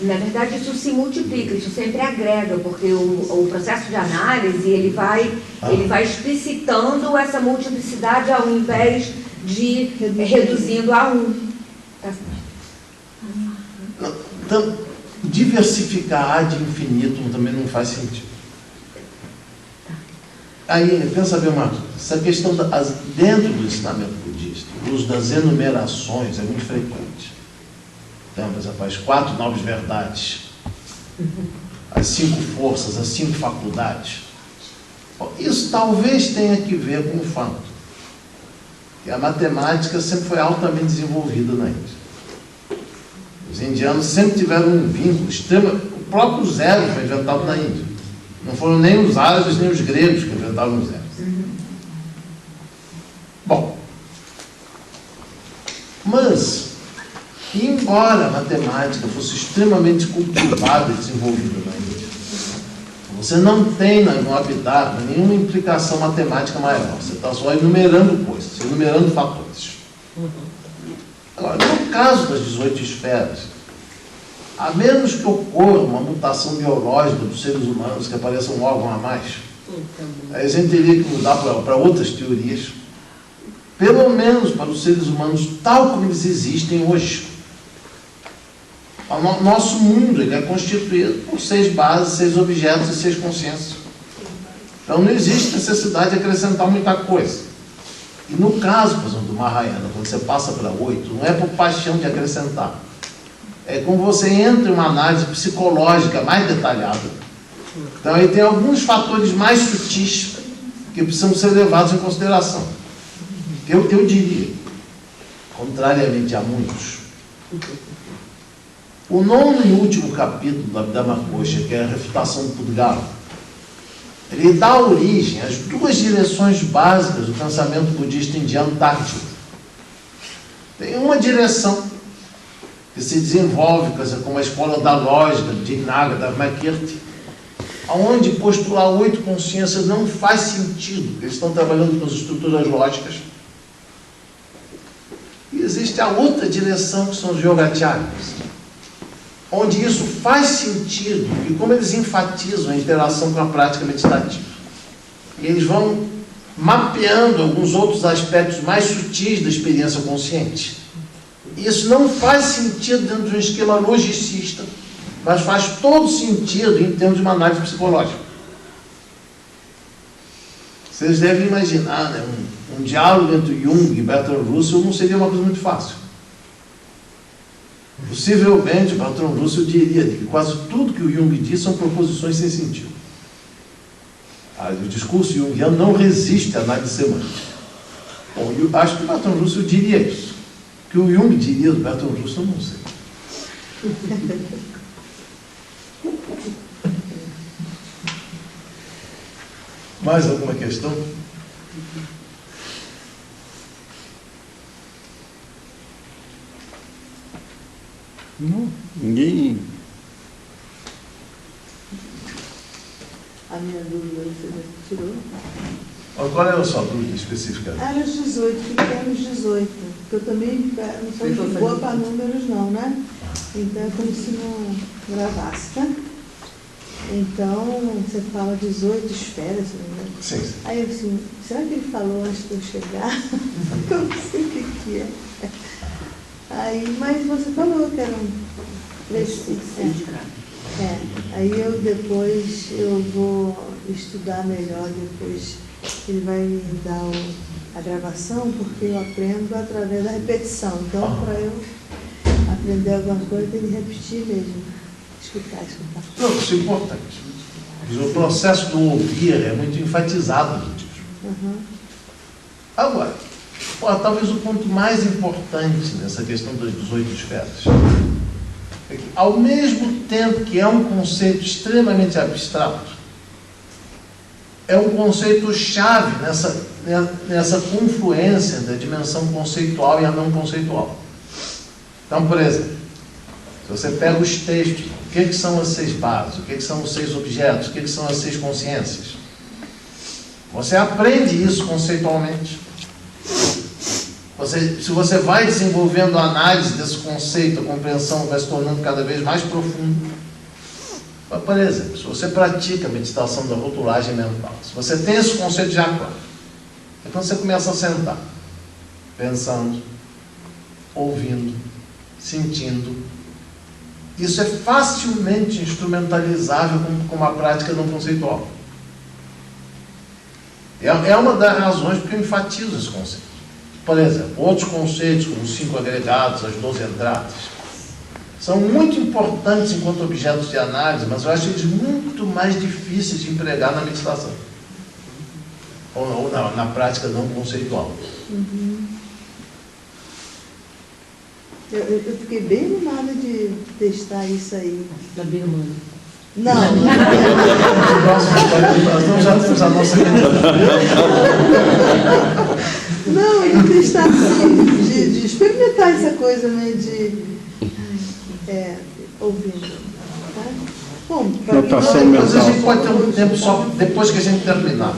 na verdade isso se multiplica, isso sempre agrega, porque o processo de análise, ele vai explicitando essa multiplicidade ao invés de reduzindo a 1. Tá. Então, diversificar ad infinitum também não faz sentido. Aí, pensa bem uma coisa, essa questão, dentro do ensinamento budista, o uso das enumerações é muito frequente. Então, por exemplo, as 4 nobres verdades, as 5 forças, as 5 faculdades. Isso talvez tenha que ver com o fato que a matemática sempre foi altamente desenvolvida na Índia. Os indianos sempre tiveram um vínculo extremo. O próprio zero foi inventado na Índia. Não foram nem os árabes nem os gregos que inventaram o zero. Bom, mas, embora a matemática fosse extremamente cultivada e desenvolvida na Índia, você não tem no Abhidharma nenhuma implicação matemática maior. Você está só enumerando coisas, enumerando fatores. Agora, no caso das 18 esferas, a menos que ocorra uma mutação biológica dos seres humanos, que apareça um órgão a mais, aí a gente teria que mudar para outras teorias, pelo menos para os seres humanos tal como eles existem hoje. O nosso mundo ele é constituído por 6 bases, 6 objetos e 6 consciências. Então não existe necessidade de acrescentar muita coisa. E no caso, por exemplo, do Mahayana, quando você passa para 8, não é por paixão de acrescentar. É quando você entra em uma análise psicológica mais detalhada, Então, aí tem alguns fatores mais sutis que precisam ser levados em consideração. Eu diria, contrariamente a muitos, o 9º e último capítulo da Abhidhamma Kosha, que é a refutação do Pudgala, ele dá origem às 2 direções básicas do pensamento budista indiano tátil. Tem uma direção que se desenvolve como a escola da lógica, de Naga, da Makirti, onde postular 8 consciências não faz sentido. Eles estão trabalhando com as estruturas lógicas. E existe a outra direção, que são os Yogacharyas, onde isso faz sentido, e como eles enfatizam a interação com a prática meditativa. E eles vão mapeando alguns outros aspectos mais sutis da experiência consciente. Isso não faz sentido dentro de um esquema logicista, mas faz todo sentido em termos de uma análise psicológica. Vocês devem imaginar, né, um diálogo entre Jung e Bertrand Russell não seria uma coisa muito fácil. Possivelmente, Bertrand Russell diria que quase tudo que o Jung diz são proposições sem sentido. O discurso junguiano não resiste à análise semântica. Bom, eu acho que o Bertrand Russell diria isso. O que o Jung diria do Bertrand Russell, eu não sei. Mais alguma questão? Não, ninguém. A minha dúvida você já tirou? Qual é a sua dúvida específica? Ah, nos 18, fiquei nos 18. Porque eu também não sou muito boa para números, não, né? Então é como se não gravasse, tá? Então, você fala 18 esferas, né? Sim. Aí eu assim, será que ele falou antes de eu chegar? Eu não sei o que é. Aí, mas você falou que eram 3 aí depois eu vou estudar melhor, depois ele vai me dar a gravação, porque eu aprendo através da repetição. Então, para eu aprender alguma coisa, eu tenho que repetir mesmo. Escutar. Não, isso é importante. O processo do ouvir é muito enfatizado no budismo. Agora, talvez o ponto mais importante nessa questão das 18 esferas é que, ao mesmo tempo que é um conceito extremamente abstrato, é um conceito chave nessa confluência da dimensão conceitual e a não conceitual. Então, por exemplo, se você pega os textos, o que são as 6 bases, o que são os 6 objetos, o que são as 6 consciências, você aprende isso conceitualmente. Se você vai desenvolvendo a análise desse conceito, a compreensão vai se tornando cada vez mais profunda. Por exemplo, se você pratica a meditação da rotulagem mental, se você tem esse conceito já claro, então você começa a sentar, pensando, ouvindo, sentindo. Isso é facilmente instrumentalizável com uma prática não conceitual. É uma das razões porque eu enfatizo esse conceito. Por exemplo, outros conceitos, como os 5 agregados, as 12 entradas, são muito importantes enquanto objetos de análise, mas eu acho eles muito mais difíceis de empregar na meditação. Ou na prática não conceitual. Eu fiquei bem animada de testar isso aí. Da Birmana. Não. Nós já temos a nossa... Não, de testar assim, de experimentar essa coisa, né, ouvindo. Tá? Bom, Notação mas a mental. gente pode ter um tempo só, depois que a gente terminar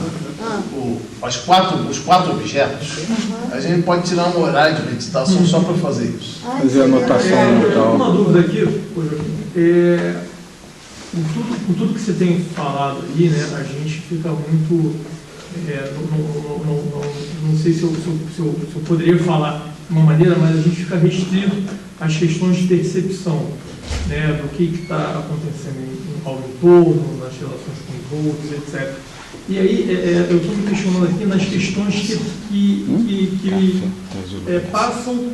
os 4 objetos, a gente pode tirar um horário de meditação só para fazer isso. Fazer a notação mental. Uma dúvida aqui, com tudo que você tem falado aí, né, a gente fica muito... não sei se eu poderia falar de uma maneira, mas a gente fica restrito às questões de percepção, né, do que está acontecendo ao entorno, nas relações com os outros, etc. E aí, eu estou me questionando aqui nas questões que passam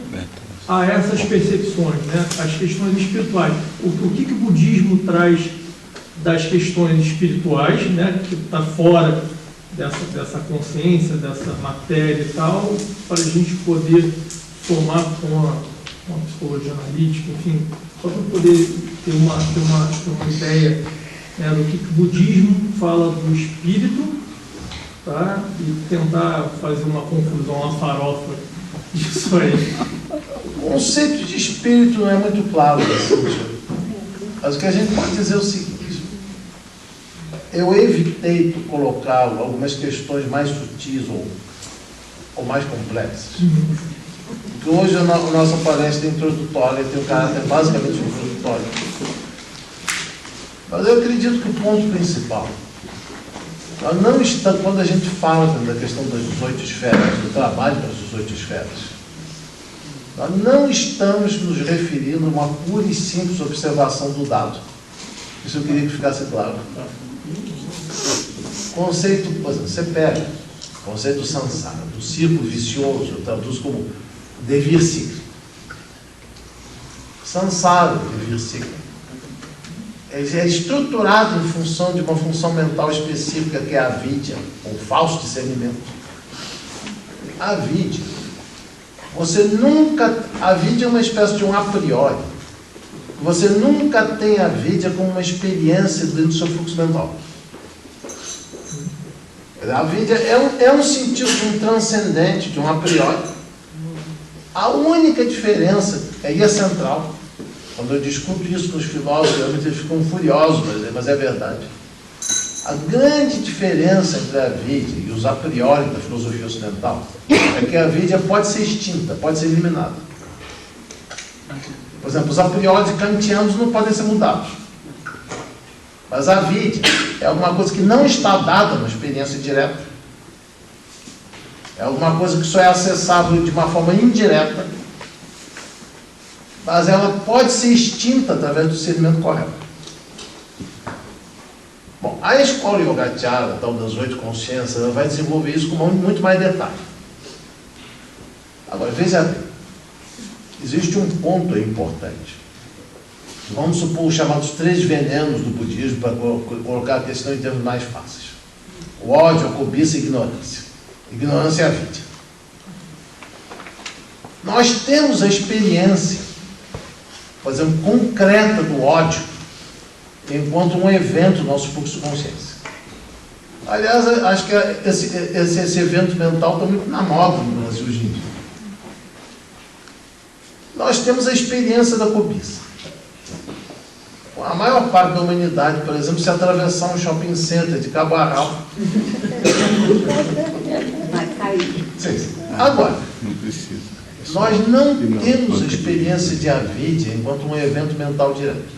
a essas percepções, né, as questões espirituais. O que o budismo traz das questões espirituais, né, que está fora dessa consciência, dessa matéria e tal, para a gente poder somar com a psicologia analítica, enfim, só para poder ter uma ideia, né, do que o budismo fala do espírito, tá? E tentar fazer uma confusão, uma farofa disso aí. O conceito de espírito não é muito claro nesse sentido. Mas o que a gente pode dizer é o seguinte: eu evitei colocar algumas questões mais sutis ou mais complexas. Porque hoje a nossa palestra é introdutória, tem um caráter basicamente introdutório. Mas eu acredito que o ponto principal, nós não estamos, quando a gente fala da questão das 18 esferas, do trabalho das 18 esferas, nós não estamos nos referindo a uma pura e simples observação do dado. Isso eu queria que ficasse claro. Conceito, por exemplo, você pega o conceito do samsara, do círculo vicioso, eu traduzo como devir ciclo. Samsara, devir ciclo, é estruturado em função de uma função mental específica que é a avidya, ou falso discernimento. A avidya, a avidya é uma espécie de um a priori. Você nunca tem a avidya como uma experiência dentro do seu fluxo mental. A avidya é um sentido de um transcendente, de um a priori. A única diferença, e é central, quando eu discuto isso com os filósofos, realmente eles ficam furiosos, mas é verdade. A grande diferença entre a avidya e os a priori da filosofia ocidental é que a avidya pode ser extinta, pode ser eliminada. Por exemplo, os a priori kantianos não podem ser mudados. Mas a avidya é alguma coisa que não está dada na experiência direta. É alguma coisa que só é acessável de uma forma indireta, mas ela pode ser extinta através do discernimento correto. Bom, a escola Yogacara, tal das 8 consciências, ela vai desenvolver isso com muito mais detalhe. Agora, veja bem, existe um ponto aí importante. Vamos supor os chamados 3 venenos do budismo, para colocar a questão em termos mais fáceis: o ódio, a cobiça e a ignorância. Ignorância é a avidya. Nós temos a experiência, por exemplo, concreta do ódio enquanto um evento do nosso fluxo de consciência. Aliás, acho que esse evento mental está muito na moda no Brasil hoje em dia. Nós temos a experiência da cobiça. A maior parte da humanidade, por exemplo, se atravessar um shopping center de cabo a rabo, Vai cair. Agora, Não precisa. nós não temos a experiência de avidya enquanto um evento mental direto.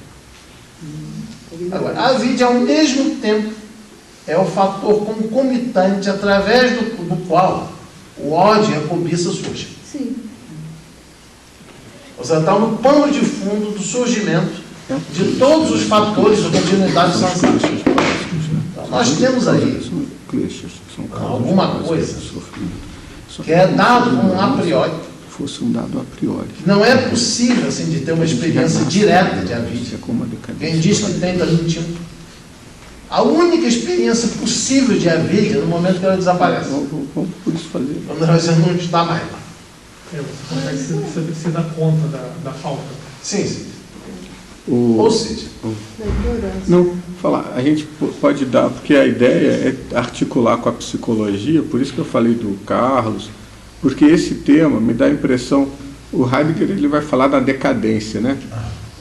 Agora, a avidya, ao mesmo tempo, é o fator concomitante através do qual o ódio e a cobiça surgem. Sim. Você está no pano de fundo do surgimento de todos os fatores da continuidade samsara. Então, nós temos aí alguma coisa que é dado como um a priori. Fosse um dado a priori. Não é possível assim, de ter uma experiência direta de avidya. Quem diz que tem está mentindo. A única experiência possível de avidya é no momento que ela desaparece. Vamos por isso fazer. Quando você não está mais lá. Você consegue se dar conta da falta. Sim. Ou seja, Da ignorância. Não, falar, a gente pode dar, porque a ideia é articular com a psicologia, por isso que eu falei do Carlos, porque esse tema me dá a impressão, o Heidegger ele vai falar da decadência, né?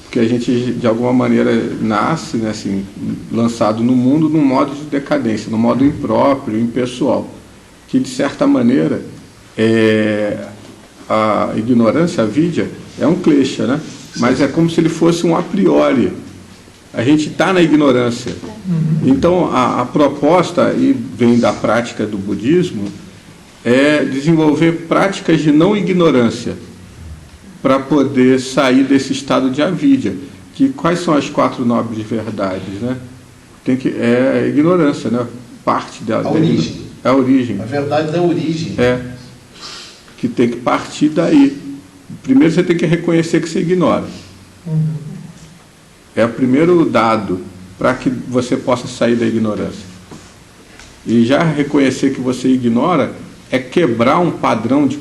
Porque a gente, de alguma maneira, nasce, né, assim, lançado no mundo num modo de decadência, num modo impróprio, impessoal, que, de certa maneira, a ignorância, a avidya, é um klesha, né? Mas é como se ele fosse um a priori. A gente está na ignorância. Então, a proposta, e vem da prática do budismo, é desenvolver práticas de não ignorância para poder sair desse estado de avidya. Que quais são as 4 nobres verdades, né? É a ignorância, né? Parte dela. A origem. É a origem. A verdade da origem. Que tem que partir daí. Primeiro você tem que reconhecer que você ignora. É o primeiro dado. para que você possa sair da ignorância. E já reconhecer que você ignora é quebrar um padrão de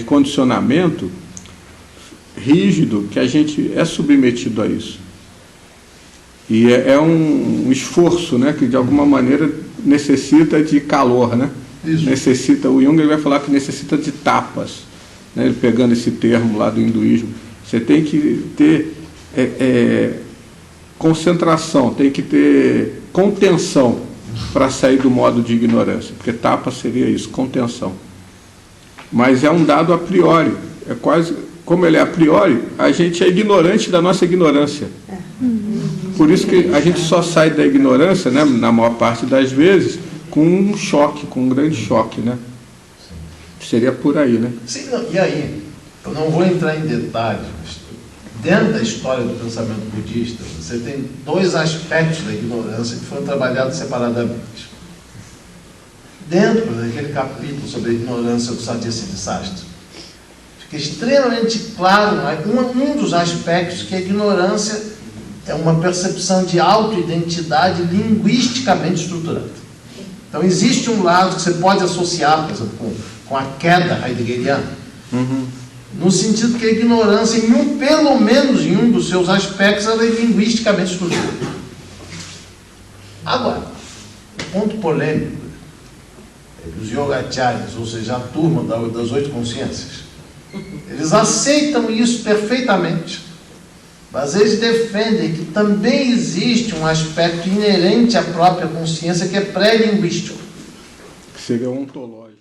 condicionamento rígido que a gente é submetido a isso. E é um esforço, né, que de alguma maneira necessita de calor, né? Isso. Necessita, o Jung ele vai falar que necessita de tapas, né? Ele pegando esse termo lá do hinduísmo. Você tem que ter concentração, tem que ter contenção para sair do modo de ignorância, porque tapa seria isso, contenção. Mas é um dado a priori, é quase, como ele é a priori, a gente é ignorante da nossa ignorância. Por isso que a gente só sai da ignorância, né, na maior parte das vezes, com um choque, com um grande choque, né? Seria por aí, né? Sim, não, e aí? Eu não vou entrar em detalhes, mas dentro da história do pensamento budista, você tem dois aspectos da ignorância que foram trabalhados separadamente. Dentro daquele capítulo sobre a ignorância do Satyasiddha Sastra, fica extremamente claro um dos aspectos que a ignorância é uma percepção de autoidentidade linguisticamente estruturada. Então, existe um lado que você pode associar, por exemplo, com a queda heideggeriana, no sentido que a ignorância, pelo menos em um dos seus aspectos, ela é linguisticamente estruturada. Agora, o ponto polêmico é que os yogacharyas, ou seja, a turma das 8 consciências, eles aceitam isso perfeitamente, mas eles defendem que também existe um aspecto inerente à própria consciência que é pré-linguístico. Que seria ontológico.